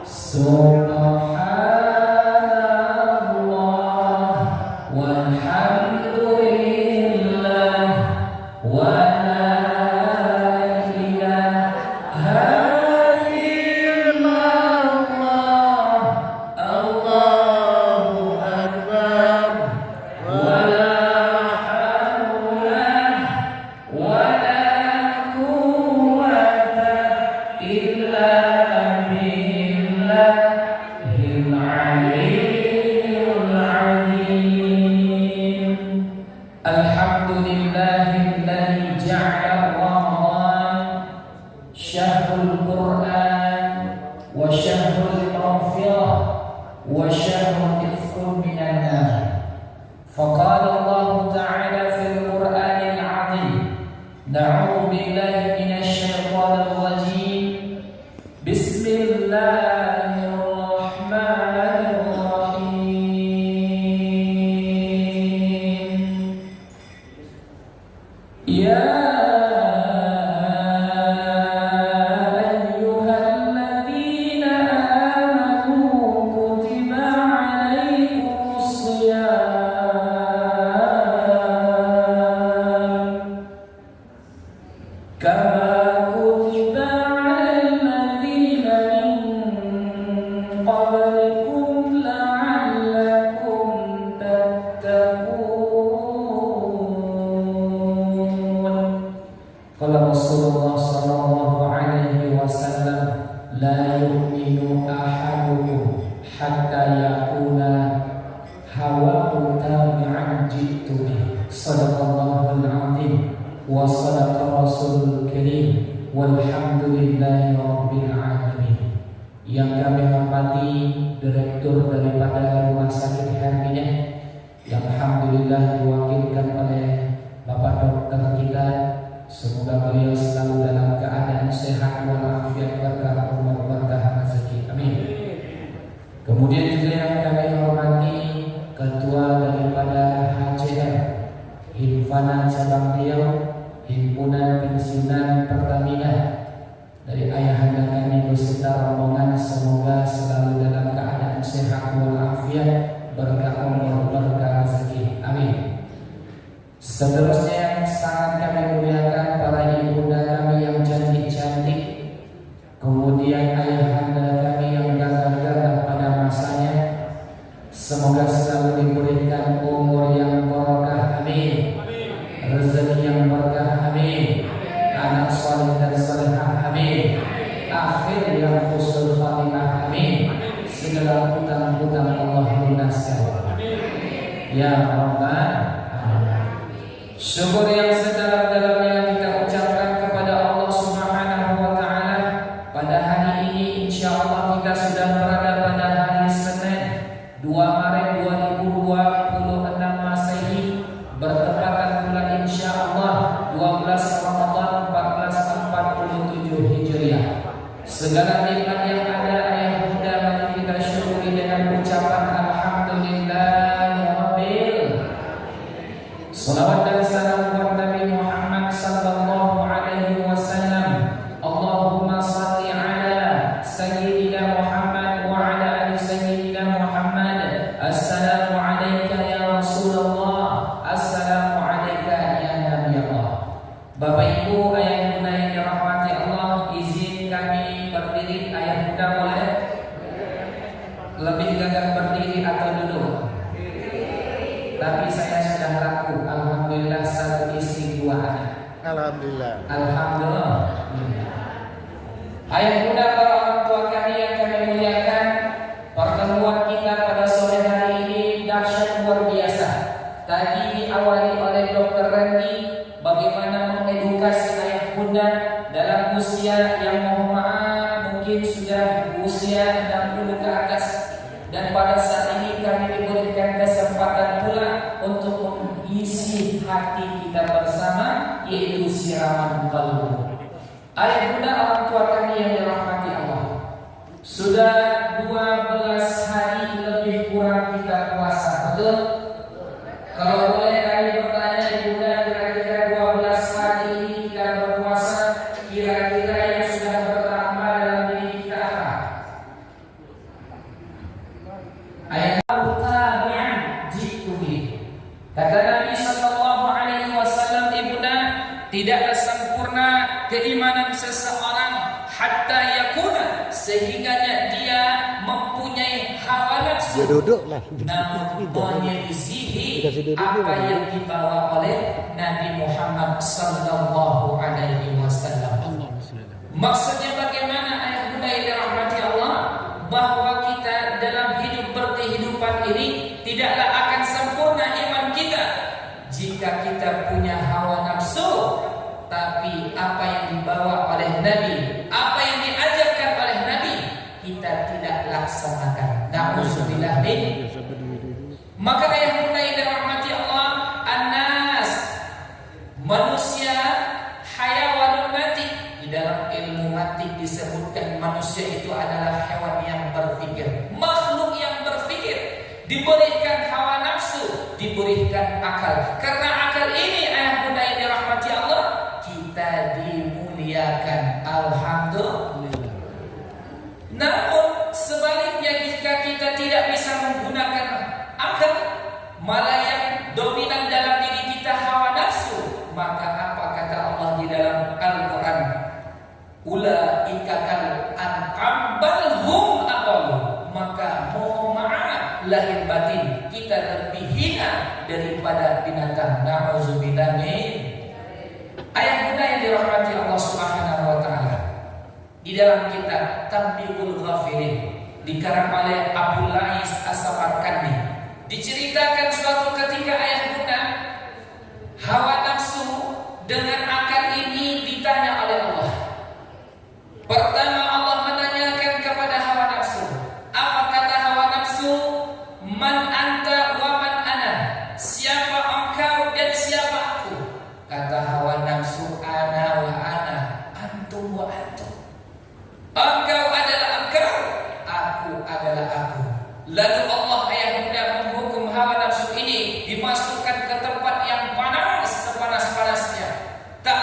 Subhanallah walhamdulillah wa la ilaha illallah, Allahu akbar, wa la hawla wa la quwwata illa billahil aliyyil azim. Alhamdulillahilladzi ja'ala Ramadan syahrul Qur'an wa syahrul maghfirah wa syahrul ifkun minan nar. Faqala Allah Ta'ala fil Qur'anil 'azim, na'udzu billahi minasy syaithanir rajim. Bismillahirrahmanirrahim. Ya ayyuhalladzina amanu kutiba 'alaikumus shiyam kama kutiba 'alal ladzina min qablikum la'allakum tattaqun. Qala Rasulullah sallallahu alaihi wasallam, la yu'minu ahadukum hatta yakuna hawahu tabi'an jitu bih. Sadaqallahul 'azim wa sadaqa rasulul karim walhamdulillahi rabbil alamin. Yang kami hormati direktur daripada Rumah Sakit Hermina, yang alhamdulillah diwakilkan oleh Bapak Dokter kita, semoga beliau selalu dalam keadaan sehat walafiat, berkah umur, berkah rezeki, amin. Kemudian juga yang kami hormati Ketua daripada HCR Himfana Cabang Riau, Himpunan Pensiunan Pertamina, dari ayahanda kami beserta rombongan, semoga selalu dalam keadaan sehat walafiat, berkah umur, berkah rezeki. Amin. Seterusnya yang sangat kami muliakan para ibunda kami yang cantik-cantik, kemudian ayahanda kami yang gagah-gagah pada masanya, semoga selalu diberikan umur yang barokah. Amin. Rezeki yang berkah. Amin. Anak saleh dan salehah. Amin. Akhir yang husnul khatimah. Amin. Segala hutang-hutang Allah lunaskan. Ya Rabbal Alamin. Syukur yang sedalam-dalamnya kita ucapkan kepada Allah Subhanahu wa taala. Pada hari ini insyaallah kita sudah berada pada hari Senin 2 Maret 2026 Masehi, bertepatan pula insyaallah 12 Ramadan 1447 Hijriah. Segala nikmat yang ada ayah bunda mari kita syukuri dengan ucapan alhamdulillahirabbil. Salawat dan salam buat Nabi Muhammad sallallahu alaihi wasallam. Allahumma salli ala sayyidina Muhammad wa ala ali sayyidina Muhammad. Assalamu alayka ya Rasulullah. Assalamu alayka ya Nabi Allah. Bapak Ibu, ayah bunda yang dirahmati Allah, izin kami berdiri. Ayah bunda boleh lebih gagah berdiri atau duduk? Tapi saya sudah laku. Alhamdulillah, satu istri 2 anak. Alhamdulillah. Alhamdulillah. Ayah bunda para orang tua kami yang kami muliakan, pertemuan kita pada sore hari ini dahsyat luar biasa. Tadi diawali oleh Dr. Randy bagaimana mengedukasi ayah bunda dalam usia yang mohon maaf mungkin sudah usia 60 ke atas. Dan pada saat ini kami diberikan kesempatan pula untuk mengisi hati kita bersama, yaitu siraman kalbu. Ayah bunda orang tua kami yang dirahmati Allah, sudah 12 hari lebih kurang kita puasa, betul? Kalau boleh kami bertanya ibunda, kira-kira 12 hari ini kita berpuasa, kira-kira yang sudah bertambah dalam diri kita apa? Ayat tabi'an jituhi. Kata Nabi sallallahu alaihi wasallam, ibunda, tidaklah sempurna keimanan seseorang hatta yakuna, sehingganya dia mempunyai hawa nafsu. Duduklah. Namun menyelisihi apa yang dibawa oleh Nabi Muhammad sallallahu alaihi wasallam. Maksudnya bagaimana ayah bunda yang dirahmati Allah? Bahwa kita dalam hidup berkehidupan ini tidaklah akan sempurna iman kita jika kita punya hawa nafsu, tapi apa yang dibawa oleh Nabi, apa yang diajarkan oleh Nabi, kita tidak laksanakan. Na'udzubillah min. Maka ayah bunda yang dirahmati Allah, an-nas, manusia hayawanun mati. Di dalam ilmu mantik disebutkan manusia itu adalah hewan yang berpikir, makhluk yang berpikir, diberikan hawa nafsu, diberikan akal. Karena akal ini ayah bunda yang dirahmati Allah, kita dimuliakan. Alhamdulillah. Namun sebaliknya, jika kita tidak bisa menggunakan akal, malah yang dominan dalam diri kita hawa nafsu, maka apa kata Allah di dalam Al-Quran? Ulaika kal an'am bal hum adall. Maka mohon maaf lahir batin kita lebih hina daripada binatang. Na'udzubillah min. Ayah bunda yang dirahmati Allah Subhanahu wa taala, di dalam kitab Tanbihul Ghafilin dikarang oleh Abu Lais As-Samarkandi, diceritakan suatu ketika ayah bunda hawa nafsu dengan akal ini ditanya oleh Allah. Pertama Allah menanyakan kepada hawa nafsu. Apa kata hawa nafsu? Man anta wa man ana. Siapa engkau dan siapa aku? Kata hawa nafsu, ana wa ana, antum wa antum. Engkau adalah engkau, aku adalah aku. Lalu Allah ayah bunda menghukum hawa nafsu ini dimasukkan ke tempat yang panas sepanas-panasnya. Tak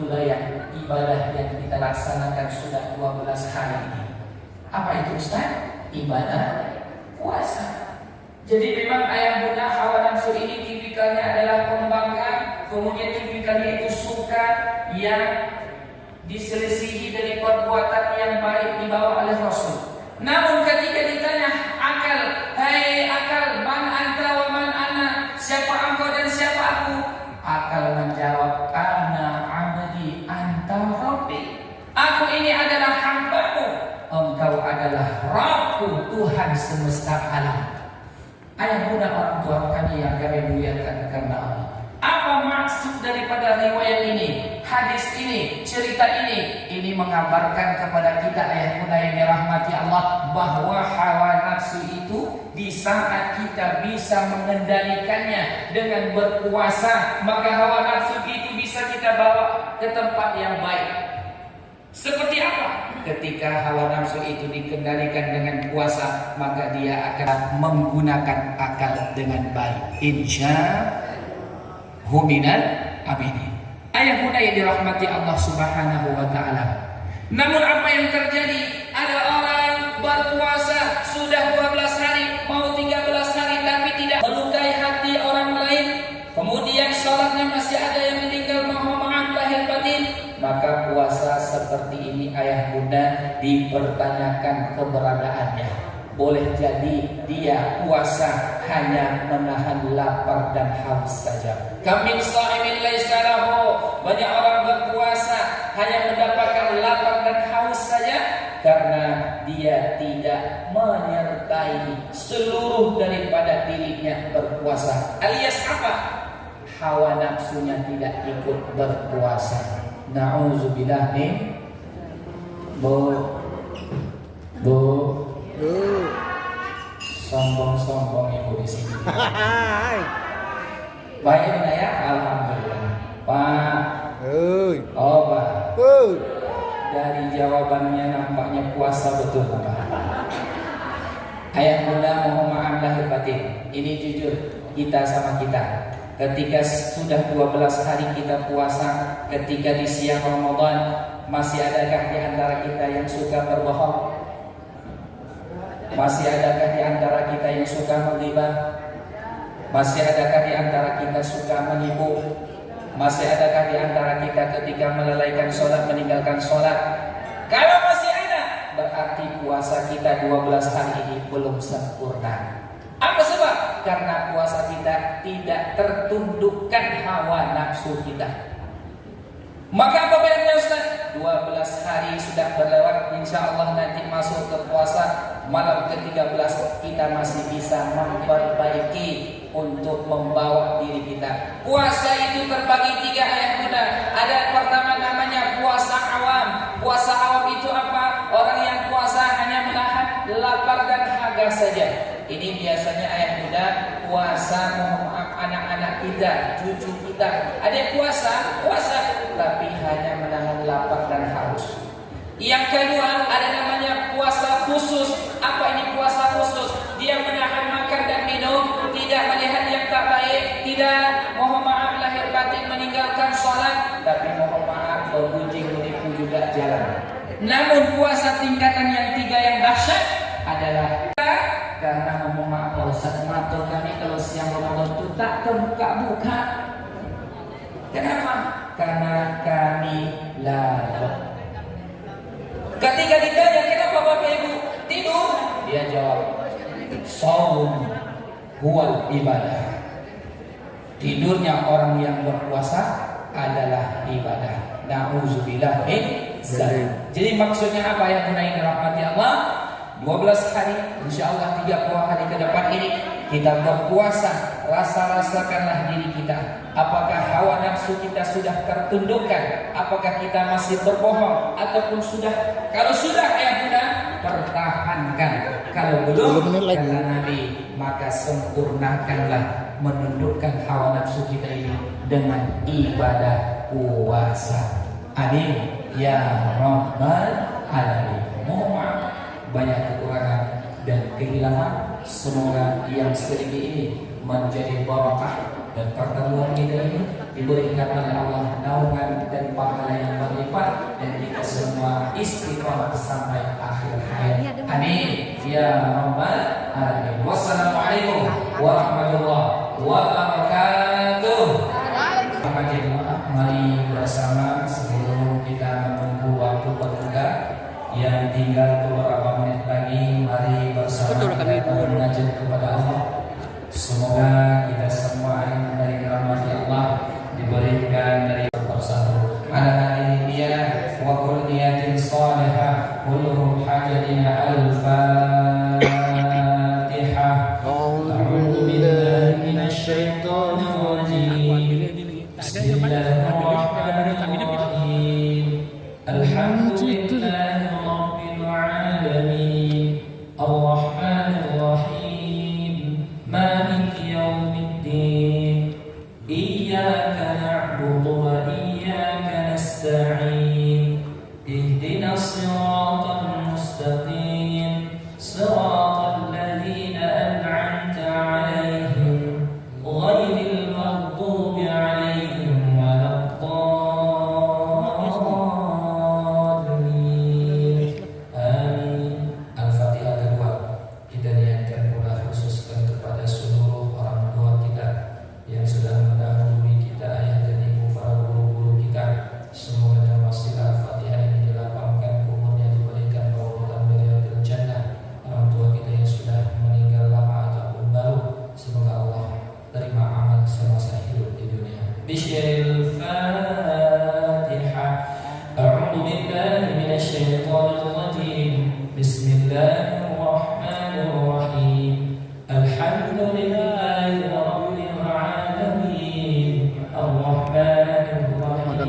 budaya ibadah yang kita laksanakan sudah 12 hari ini. Apa itu Ustaz? Ibadah puasa. Jadi memang ayah bunda hawa nafsu ini tipikalnya adalah pembangkang, kemudian tipikalnya itu suka yang diselisihi dari perbuatan yang baik dibawa oleh Rasul. Namun ketika ditanya akal, hai akal, man anta wa man ana, siapa engkau dan siapa aku? Akal menjawab, ana abdi anta rabbi. Aku ini adalah hambamu, engkau adalah Rabbku, Tuhan semesta alam. Ayah bunda orang tua kami yang kami muliakan karena Allah. Apa maksud daripada riwayat ini, hadis ini, cerita ini? Ini mengabarkan kepada kita ayah bunda yang dirahmati Allah bahwa hawa nafsu itu di saat kita bisa mengendalikannya dengan berpuasa, maka hawa nafsu itu bisa kita bawa ke tempat yang baik. Seperti apa? Ketika hawa nafsu itu dikendalikan dengan puasa, maka dia akan menggunakan akal dengan baik. Insya'Huminal abidin. Ayah bunda yang dirahmati Allah Subhanahu wa ta'ala. Namun apa yang terjadi? Ada orang berpuasa sudah 12 hari, mau 13 hari tapi tidak melukai hati orang lain. Kemudian sholatnya masih ada yang meninggal, mohon maaf lahir batin. Maka puasa seperti ini ayah bunda dipertanyakan keberadaannya. Boleh jadi dia puasa hanya menahan lapar dan haus saja. Kamin sha'imin laisa lahu, banyak orang berpuasa hanya mendapatkan lapar dan haus saja karena dia tidak menyertai seluruh daripada dirinya berpuasa. Alias apa? Hawa nafsunya tidak ikut berpuasa. Na'udzubillah min sombong ibu di sini. Baik ya, alhamdulillah. Pak, oh Pak, dari jawabannya nampaknya puasa betul Pak. Ayah bunda mohon maaf lahir batin. Ini jujur kita sama kita. Ketika sudah 12 hari kita puasa, ketika di siang Ramadan, masih adakah di antara kita yang suka berbohong? Masih adakah di antara kita yang suka menggibah? Masih adakah di antara kita suka menipu? Masih adakah di antara kita ketika melalaikan sholat, meninggalkan sholat? Kalau masih ada, berarti puasa kita 12 hari ini belum sempurna. Apa sebab? Karena puasa kita tidak tertundukkan hawa nafsu kita. Maka apa bedanya Ustaz? 12 hari sudah berlewat, insya Allah nanti masuk ke puasa malam ke-13 kita masih bisa memperbaiki untuk membawa diri kita. Puasa itu terbagi 3 ayat bunda. Ada pertama namanya puasa awam. Puasa awam itu apa? Orang yang puasa hanya menahan lapar dan haga saja. Ini biasanya ayah bunda puasa, mohon maaf anak-anak kita, cucu kita. Ada yang puasa, tapi hanya menahan lapar dan haus. Yang kedua ada namanya puasa khusus. Apa ini puasa khusus? Dia menahan makan dan minum, tidak melihat yang tak baik, tidak mohon maaf lahir batin meninggalkan sholat, tapi mohon maaf bergunjing menipu juga jalan. Namun puasa tingkatan yang 3 yang dahsyat adalah karena mohon maaf Ustaz, mata kami kalau siang Ramadan itu tak terbuka-buka. Kenapa? Karena kami lalai. Ketika ditanya kenapa Bapak Ibu tidur, dia jawab shaum huwal ibadah. Tidurnya orang yang berpuasa adalah ibadah. Na'udzubillah min dzalik. Jadi maksudnya apa yang menaik rahmati Allah? 12 hari, insya Allah 30 hari ke depan ini kita berpuasa, rasa-rasakanlah diri kita. Apakah hawa nafsu kita sudah tertundukkan? Apakah kita masih berbohong? Ataupun sudah? Kalau sudah ya bunda, pertahankan. Kalau belum, kata Nabi, maka sempurnakanlah menundukkan hawa nafsu kita ini dengan ibadah puasa. Amin ya rabbal alamin. Mohon maaf banyak kekurangan dan kehilangan. Semoga yang sedikit ini menjadi barakah dan pertemuan kita ini diberikan oleh Allah naungan dan pahala yang berlipat, dan kita semua istiqomah sampai akhir hayat. Amin ya rabbal alamin. Wassalamualaikum warahmatullahi wabarakatuh. Mari bersama sebelum kita menunggu waktu berbuka yang tinggal beberapa menit lagi, mari bersama kita bermunajat kepada Allah. Semoga kita semua yang dari rahmat Allah diberikan dari bersatu. Ala niyyah wa kullu niyatin salihah kullu hajatina al-fatihah. A'udzu billahi minasy syaithanir rajim. Bismillahirrahmanirrahim. Alhamdulillahi rabbil alamin. Ar-Rahmanir Rahim. Maliki yaumiddin. Iyyaka na'budu wa iyyaka nasta'in. Ihdinas siratal mustaqim. Siratal ladzina an'amta 'alaihim ghairil maghdubi 'alaihim waladdallin. Amin. Al-Fatihah kedua kita niatkan pula khususkan kepada seluruh orang tua kita yang sudah mendahului kita, ayah dan ibu, para guru-guru kita. Semoga dengan wasilah Al-Fatihah ini dilapangkan umurnya, diberikan bauran dari jannah. Orang tua kita yang sudah meninggal lama ataupun baru, semoga Allah terima amal semasa hidup di dunia. Bismillahil Fatihah. A'udzu billahi minasy syaithanir rajim. Bismillahirrahmanirrahim. Alhamdulillahi rabbil alamin. Ar-Rahmanir Rahim.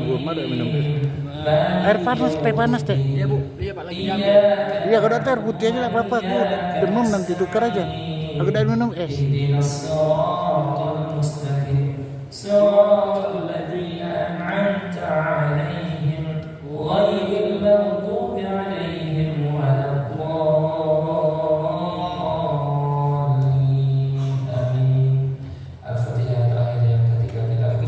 Air panas, teh panas teh. Iya bu, iya pak lagi. Iya kalau ada air putih aja lah apa-apa. Aku demam nanti tukar aja. Aku udah minum es. Siratal ladzina an'amta 'alaihim ghairil maghdubi 'alaihim waladdallin. Amin. Al-Fatihah terakhir yang ketiga kita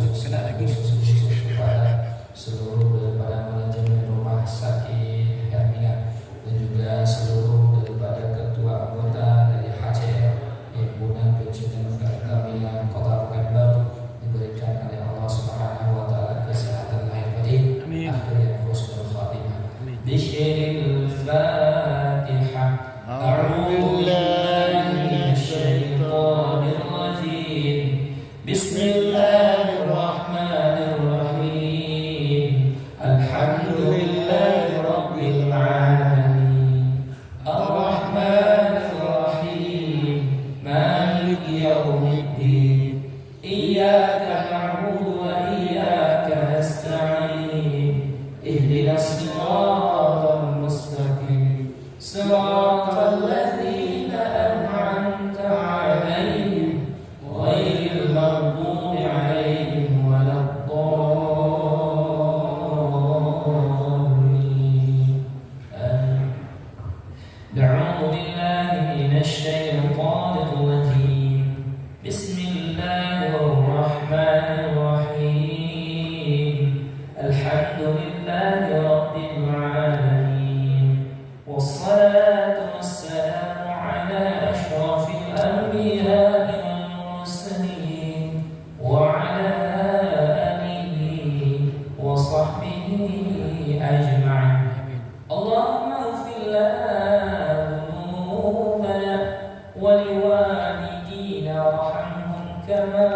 khusus kepada seluruh daripada manajemen rumah sakit Hermina dan juga seluruh daripada ketua anggota dari HCR Himpunan Pensiunan Kamilan Kota Pekanbaru, diberikan oleh Allah Subhanahu wa taala kesehatan lahir batin, akhir yang husnul khatimah. Bismillahil Fatihah. A'udzu billahi minasy syaithanir rajim. Bismillahirrahmanirrahim. Alhamdulillahi rabbil alamin. Ar-Rahmanir Rahim. Maliki yaumiddin. Iyyaka na'budu wa iyyaka nasta'in. Ihdinas siratal mustaqim. Siratal ladzina an'amta 'alaihim ghairil maghdubi 'alaihim waladdallin. A'udzu billahi minasy syaithanir rajim. Bismillahirrahmanirrahim. Alhamdulillahi rabbil alamin. Wassalatu wassalamu ala asyrafil anbiya'i wal mursalin wa ala alihi wa sahbihi ajma'in. Allahumma ighfir lana dhunubana wa liwalidina warhamhum kama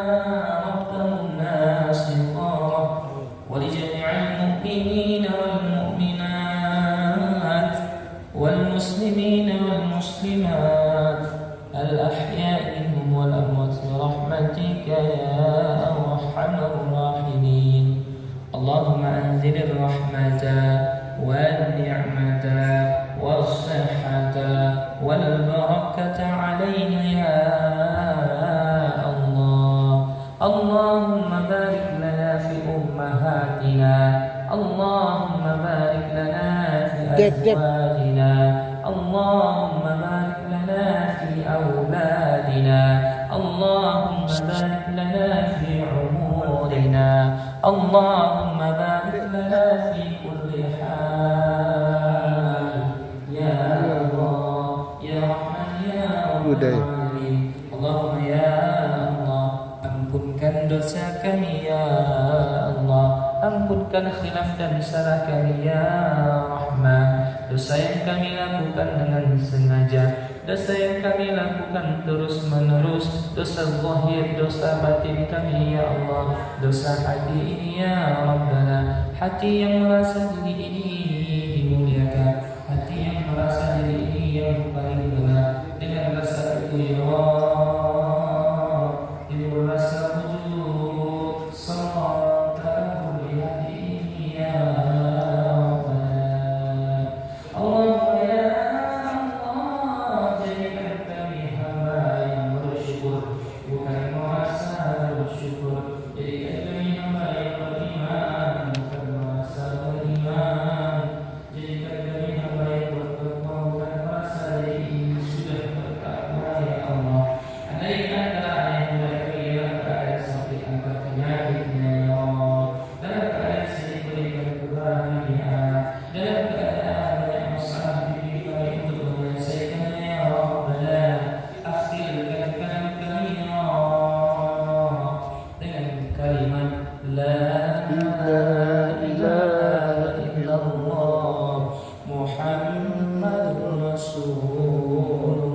rabbawna shighara wa li jami'il mu'minina wal mu'minat wal muslimina wal muslimat al ahya'i minhum wal amwat bi rahmatika ya arhamar rahimin. Allahumma anzil rahmata wal ni'mata was sihhata wal barakata 'alaina ya Allah. Allahumma barik lana fi ummahatina. Allahumma barik lana fi azwajina. Allahumma barik lana fi awladina. Allahumma barik lana fi umurina. اللهم بارك لنا في كل حال يا الله يا رحمن يا رحيم اللهم يا الله ampunkan dosa kami ya Allah, ampunkan khilaf dan salah kami ya Rahman. Dosa yang kami lakukan dengan sengaja, dosa yang kami lakukan terus menerus, dosa zahir, dosa batin kami ya Allah, dosa hati ini ya Rabbana, hati yang merasa diri ini dimuliakan, hati yang merasa diri ini yang paling benar, dengan rasa itu ya Allah timbul rasa wujud salat di hati ini ya Rabbana. Allahumma ya Allah, jadikan kami hamba yang bersyukur, bukan merasa bersyukur. Jadikan kami hamba yang beriman, bukan merasa beriman. Jadikan kami hamba yang bertakwa, bukan merasa diri sudah bertakwa ya Allah. Andai kata yang mulai dalam keadaan sakit angkat penyakitnya ya Allah, dalam keadaan sedih berikan kebahagiaan, dalam keadaan banyak masalah diberikan untuk menyelesaikannya ya Rabbana. Akhirkan kami ya Allah dengan kalimat La ilaha illallah Muhammadur Rasulullah.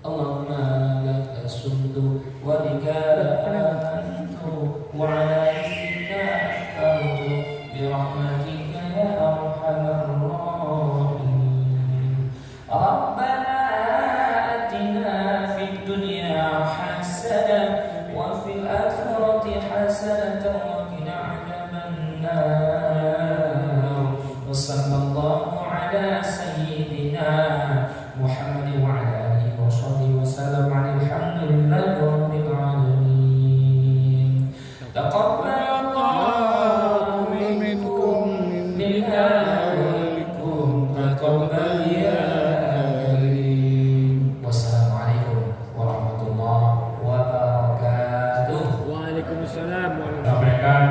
Allahumma laka sumtu wa bika amantu wa ala rizqika aftartu bi rahmatika ya arhamar rahimin. Rabbana atina fid dunya hasanah wa fil akhirati hasanatan wa qina adzaban nar. Wa sallallahu ala sayyidina Muhammad wa ala alihi wa sahbihi wa sallam. Alhamdulillahi rabbil alamin. Taqabbalallahu minkum minna wa minkum taqabbal ya karim. Wassalamualaikum warahmatullahi wabarakatuh. Sampaikan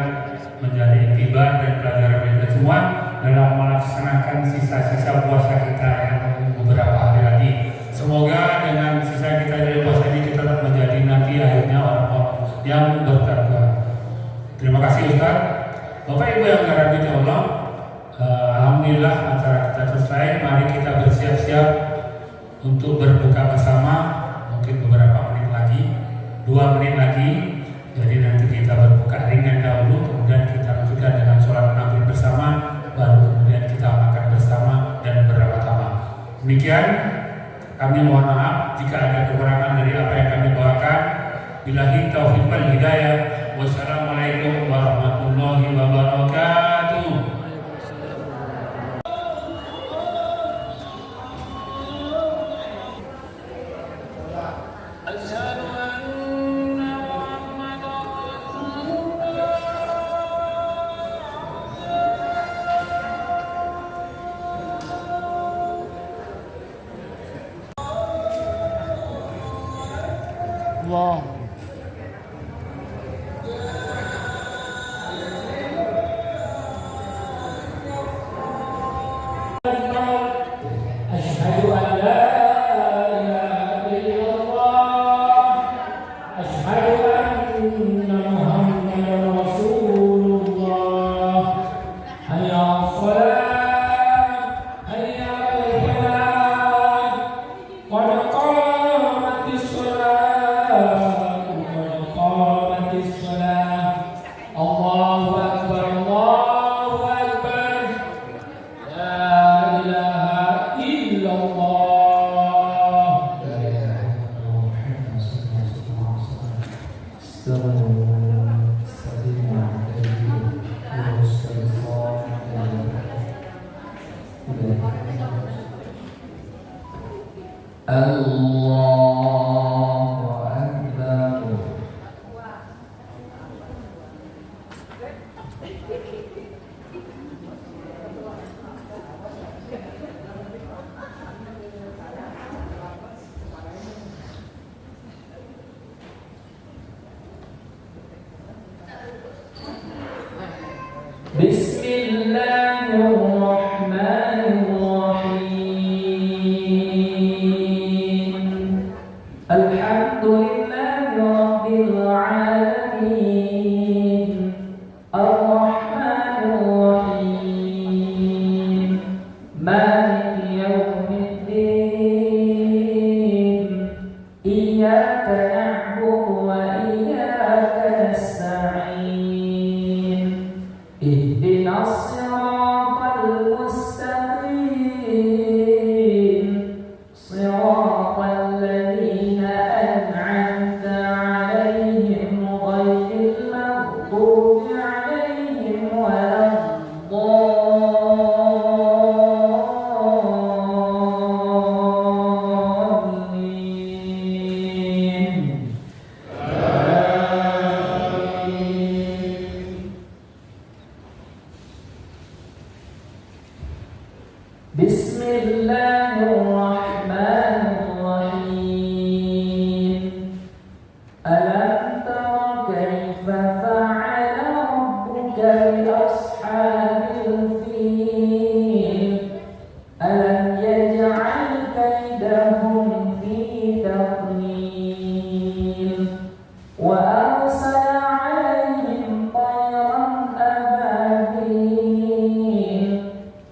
menjadi iktibar dan pelajaran kita semua dalam melaksanakan sisa-sisa puasa kita yang beberapa hari lagi. Semoga dengan sisa kita dari puasa ini kita tetap menjadi nanti akhirnya orang-orang yang bertakwa. Terima kasih Ustaz. Bapak Ibu yang dirahmati Allah, alhamdulillah acara kita selesai. Mari kita bersiap-siap untuk berbuka bersama. Mungkin beberapa menit lagi, 2 menit lagi. Jadi nanti kita berbuka ringan dahulu, kemudian kita lanjutkan dengan sholat maghrib bersama, baru kemudian kita makan bersama dan bersama-sama. Demikian, kami mohon maaf jika ada kekurangan dari apa yang kami bawakan. Billahi taufiq wal hidayah. Wassalamualaikum warahmatullahi wabarakatuh. Asyhadu anna Muhammadar Rasulullah. Allah. Asyhadu an la ilaha illallah, asyhadu anna Muhammadar Rasulullah. Hayya 'alas shalah, hayya 'alal falah, qad qamatis shalah, qad qamatis shalah. Allahu akbar, Allahu akbar. La ilaha illallah. La ilaha illallah. Allahu Akbar. Bismillahirrahmanirrahim. Alhamdulillahi rabbil alamin. Ar-Rahmanir-Rahim. Maliki yaumiddin. Iyyaka na'budu wa iyyaka nasta'in. Ihdinas siratal mustaqim. Siratal ladzina an'amta 'alaihim ghairil maghdubi 'alaihim waladdallin. Bismillahirrahmanirrahim. Alam tara kaifa fa'ala rabbuka bi ashabil fil. Alam yaj'al kaidahum fi tadlil. Wa arsala 'alaihim tayran ababil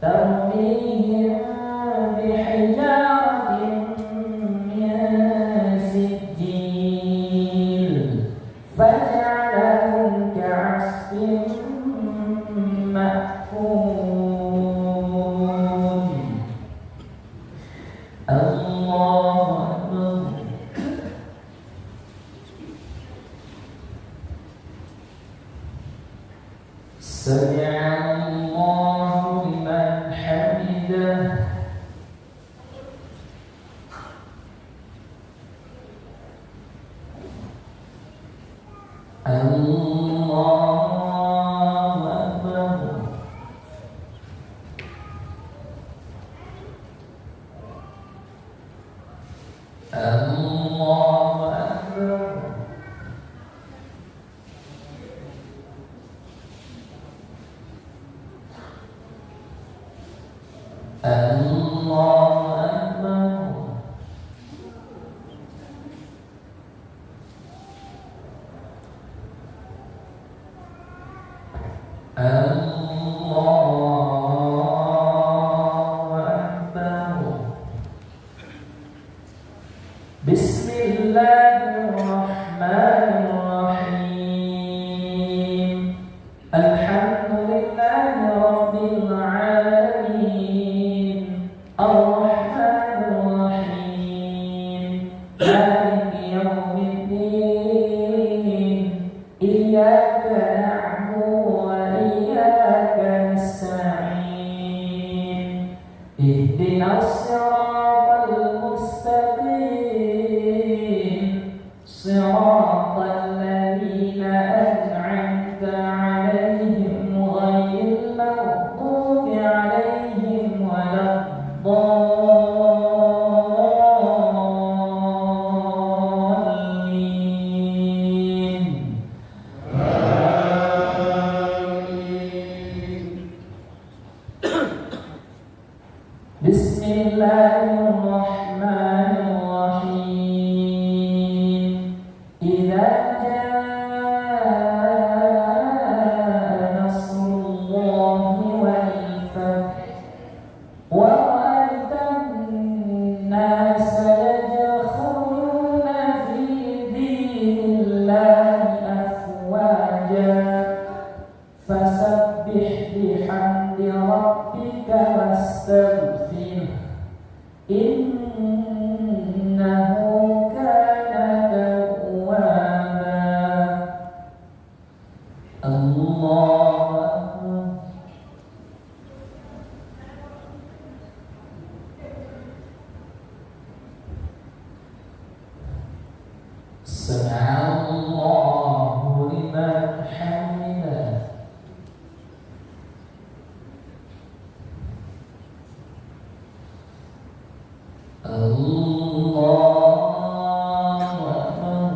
tarmihim bihijaratin min sijil faj'alahum ka'asfin ma'kul. Allahu Akbar. Sami'allahu liman hamidah. Allahu Akbar. Allahu Akbar. Allahu Akbar. Allahu Akbar. Bismillahirrahmanirrahim. Alhamdulillahi rabbil alamin. Ar-Rahmanir-Rahim. Maliki yaumiddin. Iyyaka na'budu wa iyyaka nasta'in. Ihdinas siratal mustaqim. Siratal ladzina an'amta 'alaihim ghairil maghdubi 'alaihim waladdallin. Bismillahirrahmanirrahim. Idza jaa nasrullahi wal fath wa ra'aitan nasa yadkhuluna fi dinillahi afwaja fasabbih bihamdi rabbika wastaghfirh innahu kana tawwaba. Allahu Akbar. Sami'allahu liman hamidah. Allahu Akbar.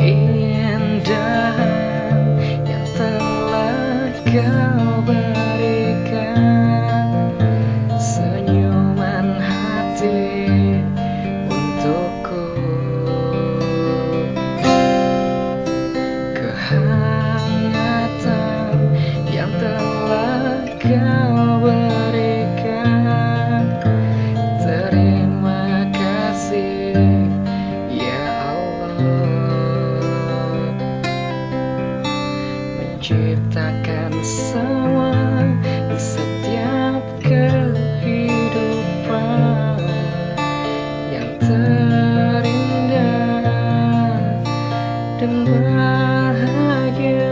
Keindahan yang telah kau beri Kau berikan, terima kasih ya Allah, menciptakan semua di setiap kehidupan yang terindah dan bahagia.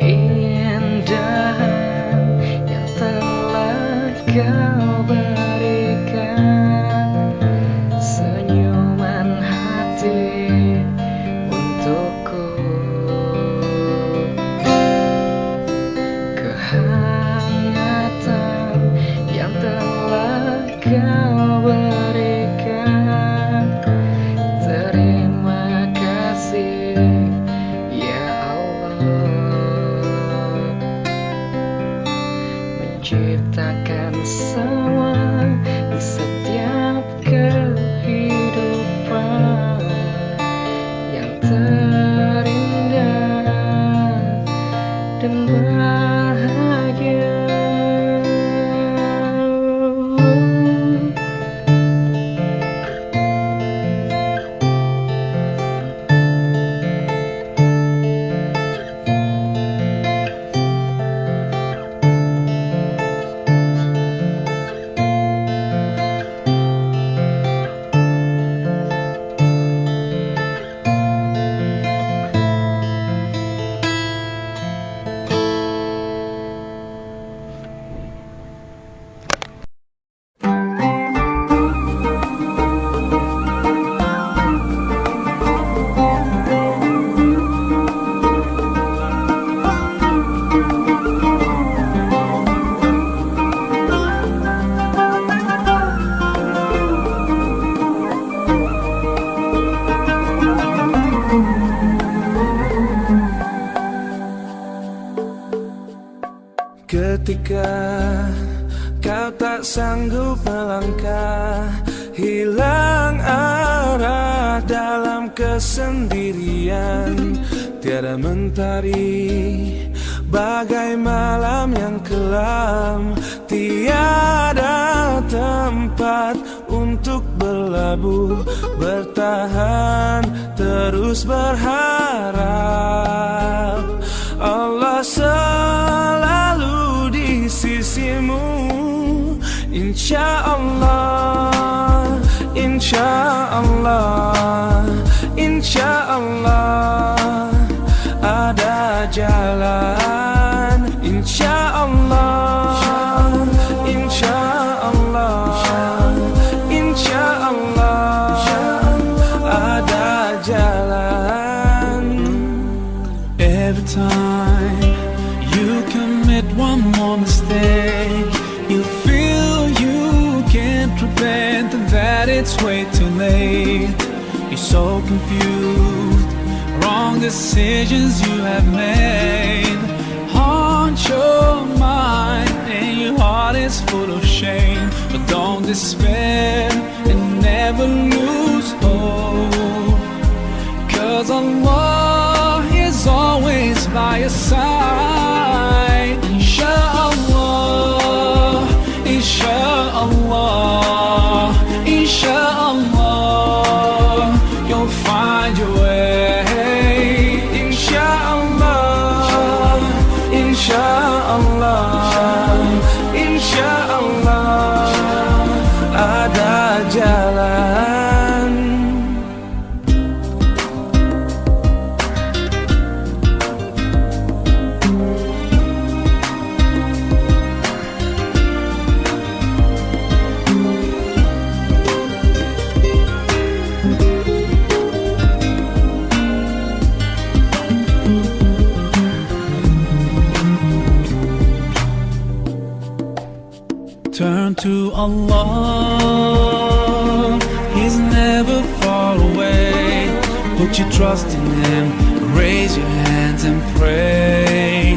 Keindahan yang telah kau berikan, senyuman hati untukku, kehangatan yang telah kau berikan, terima kasih ya Allah, menciptakan semua di setiap kehidupan yang terindah dan bahagia. Ketika kau tak sanggup melangkah, hilang arah dalam kesendirian, tiada mentari bagai malam yang kelam, tiada tempat untuk berlabuh, bertahan terus berharap Allah selalu di sisimu, insya Allah, insya Allah, insya Allah ada jalan, insya Allah, insya Allah, insya Allah ada jalan. Every time you commit one more mistake, you feel you can't prevent and that it's way too late. You're so confused, wrong decisions you have made haunt your mind and your heart is full of shame. But don't despair and never lose hope. his side. Inshallah, inshallah, inshallah, you'll find your way. Inshallah, inshallah, inshallah, ada jalan. Turn to Allah, He's never far away. Put your trust in Him, raise your hands and pray.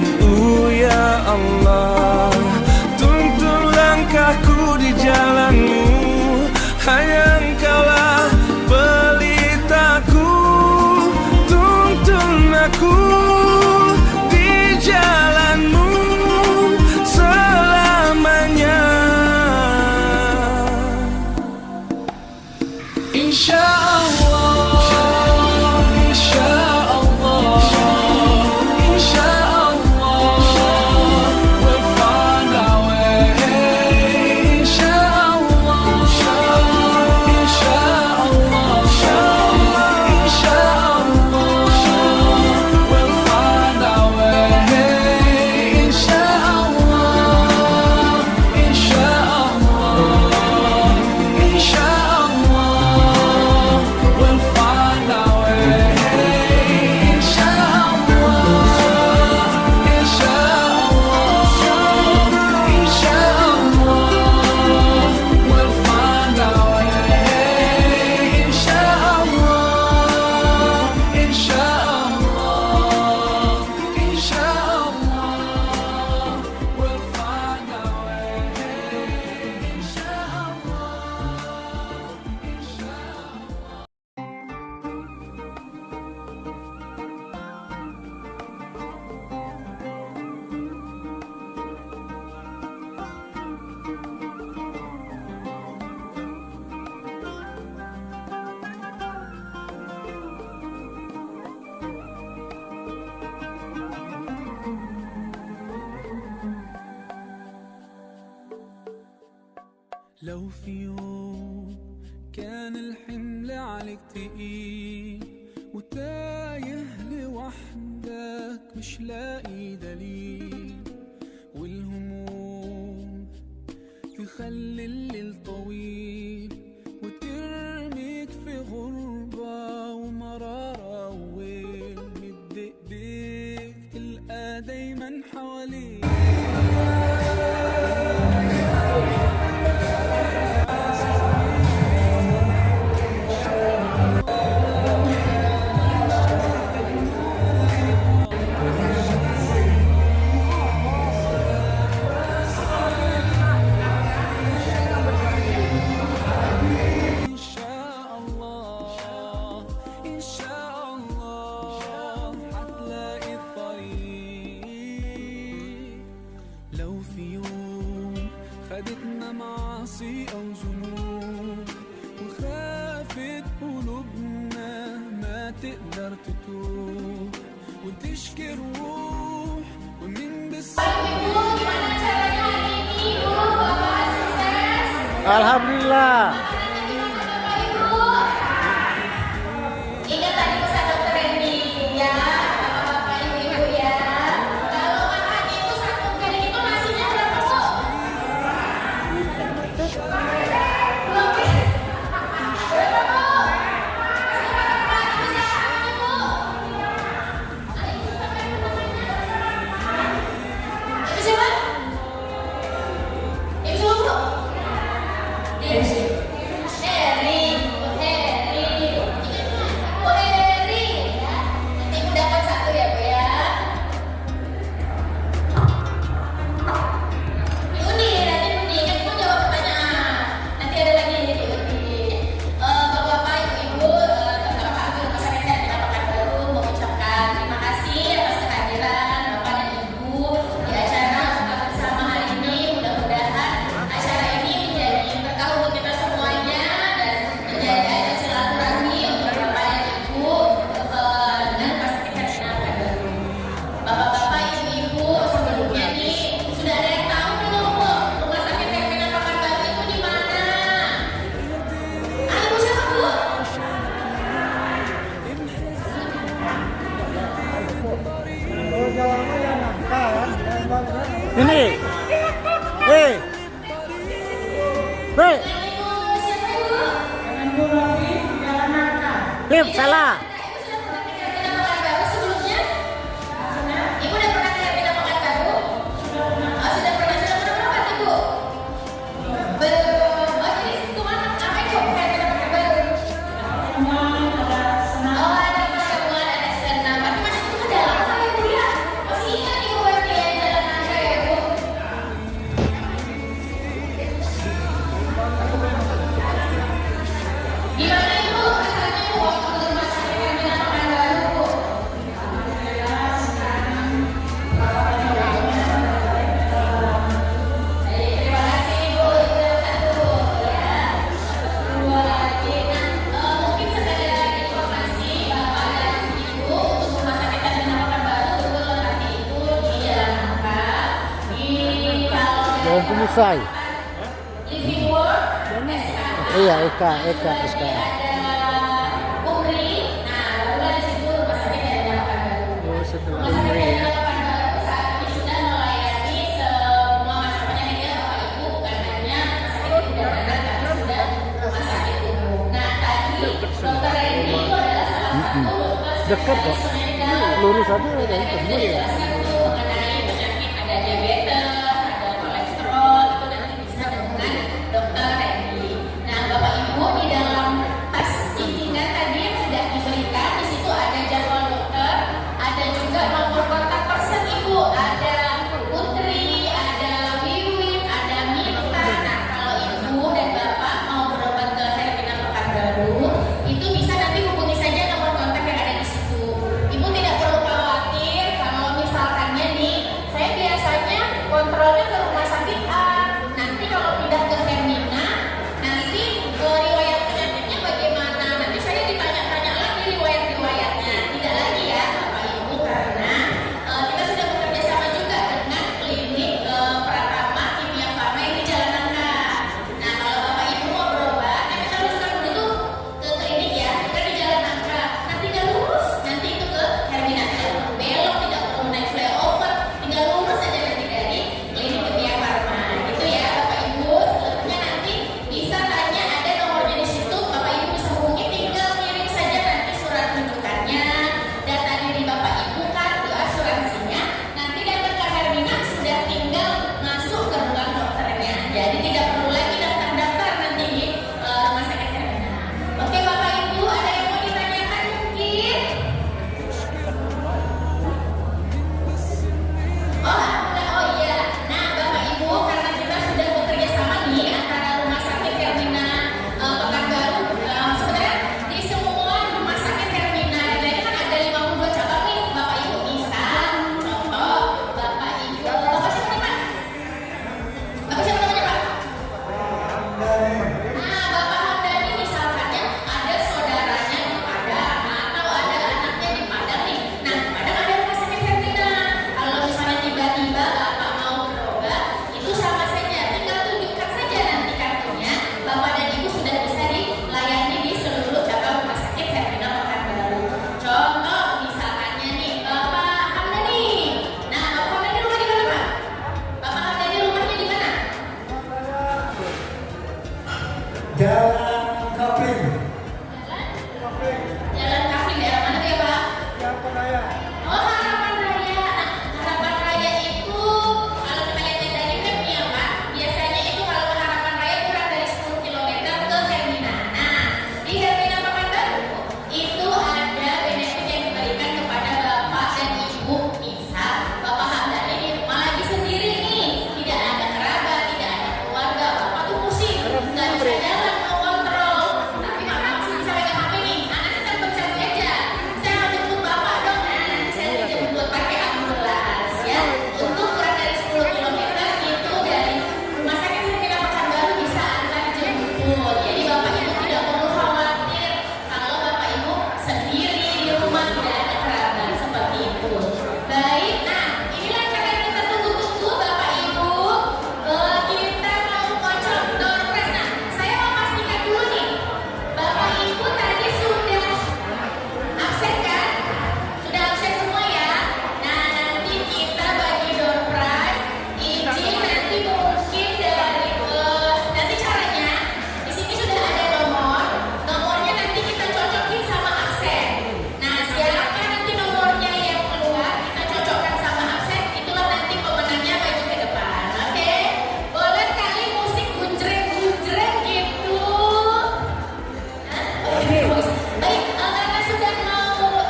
Ya Allah, tuntun langkahku di jalanmu, hanya Engkaulah pelitaku. Tuntun aku di jalanmu selamanya. Insyaallah, insyaallah, insyaallah, we'll find our way. Insyaallah, insyaallah, insyaallah, we'll find our way. Insyaallah, insyaallah, insyaallah, we'll find our way. Insyaallah, insyaallah, insyaallah, we'll find our way. Insyaallah, insyaallah, insyaallah, we'll find our way. Insyaallah, insyaallah. لو في يوم كان الحمل عليك تقيل وتايه لوحدك مش لاقي دليل، والهموم تخلي الليل طويل وترميك في غربة ومرارة وويل، مد ايديك تلقى دايما حواليك. Insyaallah, insyaallah, هتلاقي الطريق. لو في يوم خدتنا معاصي أو ذنوب وخافت قلوبنا ما تقدر تتوب وتشكي الروح ومين Alhamdulillah. Ingat tadi pesan dokter Randy ya, bapak-bapak ibu-ibu ya. Kalau makan itu satu piring itu nasinya berapa bu? 2 piring. Berapa bu? Siapa itu siapa bu? Ibu siapa? Ibu siapa bu? Dia di sini. Lip, salah. Baru sebelumnya? Ibu udah pernah karantina Pekanbaru? Oh, sudah pernah berapa Ibu? Belum. Oh, jadi itu kan apa itu karantina Pekanbaru? Oh, ada pertemuan, ada senam. Tapi masih itu udah lama ya Bu ya? Masih ingat Ibu berarti ya jalan nangka ya Bu? Gimana Ibu? Rasanya Ibu waktu ke rumah sakit karantina Pekanbaru Bu? Terima kasih Ibu. Itu yang satu ya. Dua lagi. Nah, mungkin sekedar informasi Bapak dan Ibu untuk rumah sakit karantina Pekanbaru betul nanti itu di Jalan Nangka. Jalan Penyusai. Living World Iya, Eka, SK. ada Umri. Nah, barulah di situ rumah sakit karantina Pekanbaru. Oh, setelah Rumah sakit Umri ya. karantina Pekanbaru saat ini sudah melayani semua macam penyakitnya Bapak Ibu, bukan hanya rumah sakit sederhana tapi sudah rumah sakit umum. Nah, tadi Dokter Randy itu adalah salah satu dokter Dekat kok. spesialis penyakit Lurus aja udah Nah, itu itu semua ya. dijelaskan tuh mengenai penyakit ada diabetes, ada kolesterol, itu nanti bisa dengan Dokter Randy. Nah, Bapak Ibu di dalam tas bimbingan tadi yang sudah diberikan di situ ada jadwal dokter, ada juga nomor kontak person Ibu, ada Putri, ada Wiwin, ada Minta. Nah, kalau Ibu dan Bapak mau berobat ke karantina Pekanbaru, itu bisa nanti hubungi saja nomor kontak yang ada di situ. Ibu tidak perlu khawatir kalau misalkan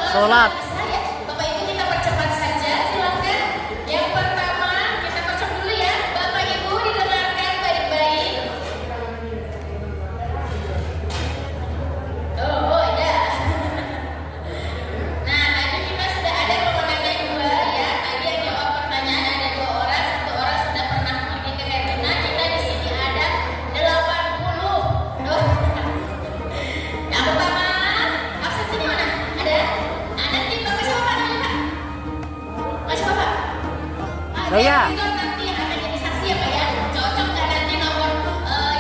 Sholat. Saya, Bapak Ibu kita percepat saja, silakan. Yang pertama kita kocok dulu ya, Bapak Ibu didengarkan baik-baik. Oh ya. Nah tadi kita sudah ada pemenangnya 2 ya. Tadi yang jawab pertanyaan ada 2 orang, 1 orang sudah pernah pergi ke Katrina. Kita di sini ada 80. Yang pertama, absensinya mana? Ada? Nah, nanti Bapak siapa Pak namanya Pak? Pak siapa Pak? Saya. Resort nanti yang akan jadi saksi ya Pak ya. Cocok nggak nanti nomor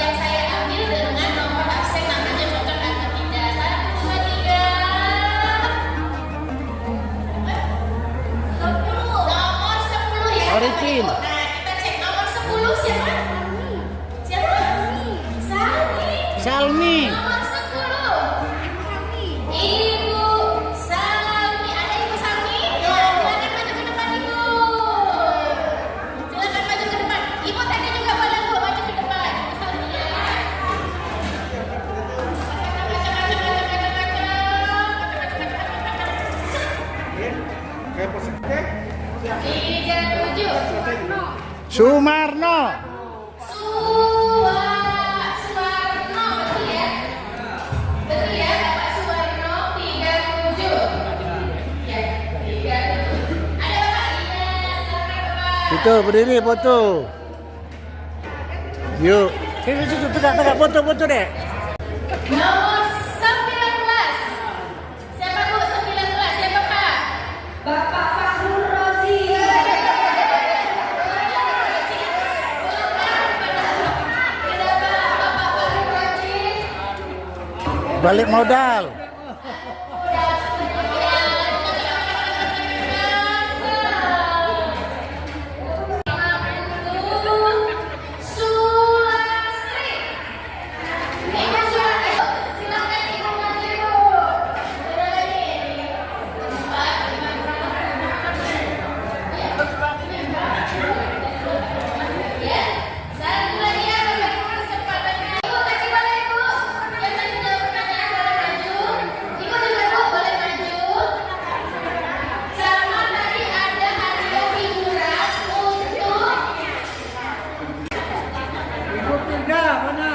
yang saya ambil dengan nomor absen namanya cocok atau tidak? 1, 2, 3. 10. Nomor 10 ya. Oricin. Nah, kita cek nomor 10 siapa? Siapa? Salmi. Salmi. Nomor 10. Ibu Salmi. Ada Ibu Salmi? Ya, silakan maju ke depan Ibu. Silakan maju ke depan. Ibu tadi juga boleh Bu maju ke depan. Ibu Salmi ya. Tiga, 7. Sumarno. Suwarno, betul ya? Betul ya, Bapak Suwarno, 37. Ya, 37. Ada Bapak? Iya, silakan Bapak. Itu berdiri foto. Yuk. Sini tegak foto deh. Nomor 19. Siapa Bu? 19. Siapa Pak? Bapak Fakhrul Razi. Balik modal. Sulastri. Ibu Sulastri. Silakan Ibu maju. Ada lagi. Ya, satu lagi ya Bapak Ibu kesempatannya. Ibu kasih boleh Ibu. Yang tadi jawab pertanyaan boleh maju. Ibu juga Bu boleh maju. Sama tadi ada hadiah hiburan untuk Ibu pindah mana?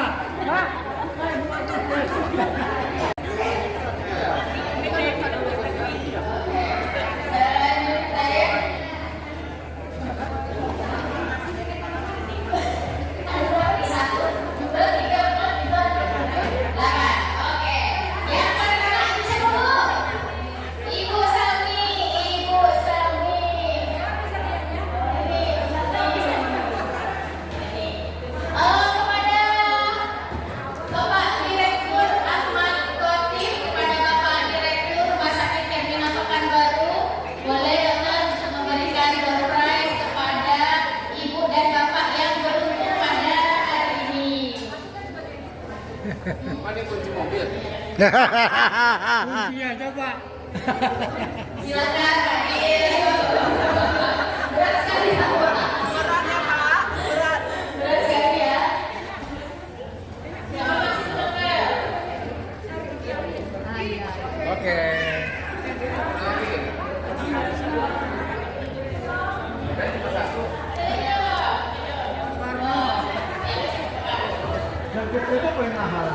Ibu Salmi. Kepada Bapak Direktur Ahmad Khotib, kepada Bapak Direktur Rumah Sakit Hermina Pekanbaru, boleh Bapak memberikan door prize kepada Ibu dan Bapak yang beruntung pada hari ini. Kuncinya coba. Silakan hadir. Berat sekali ya Pak. Berat sekali ya. Siapa masih terdengar? Oke. Itu paling mahal.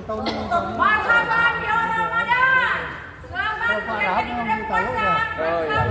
tahun ini. Marhaban ya Ramadan. Selamat menjalankan ibadah puasa bersama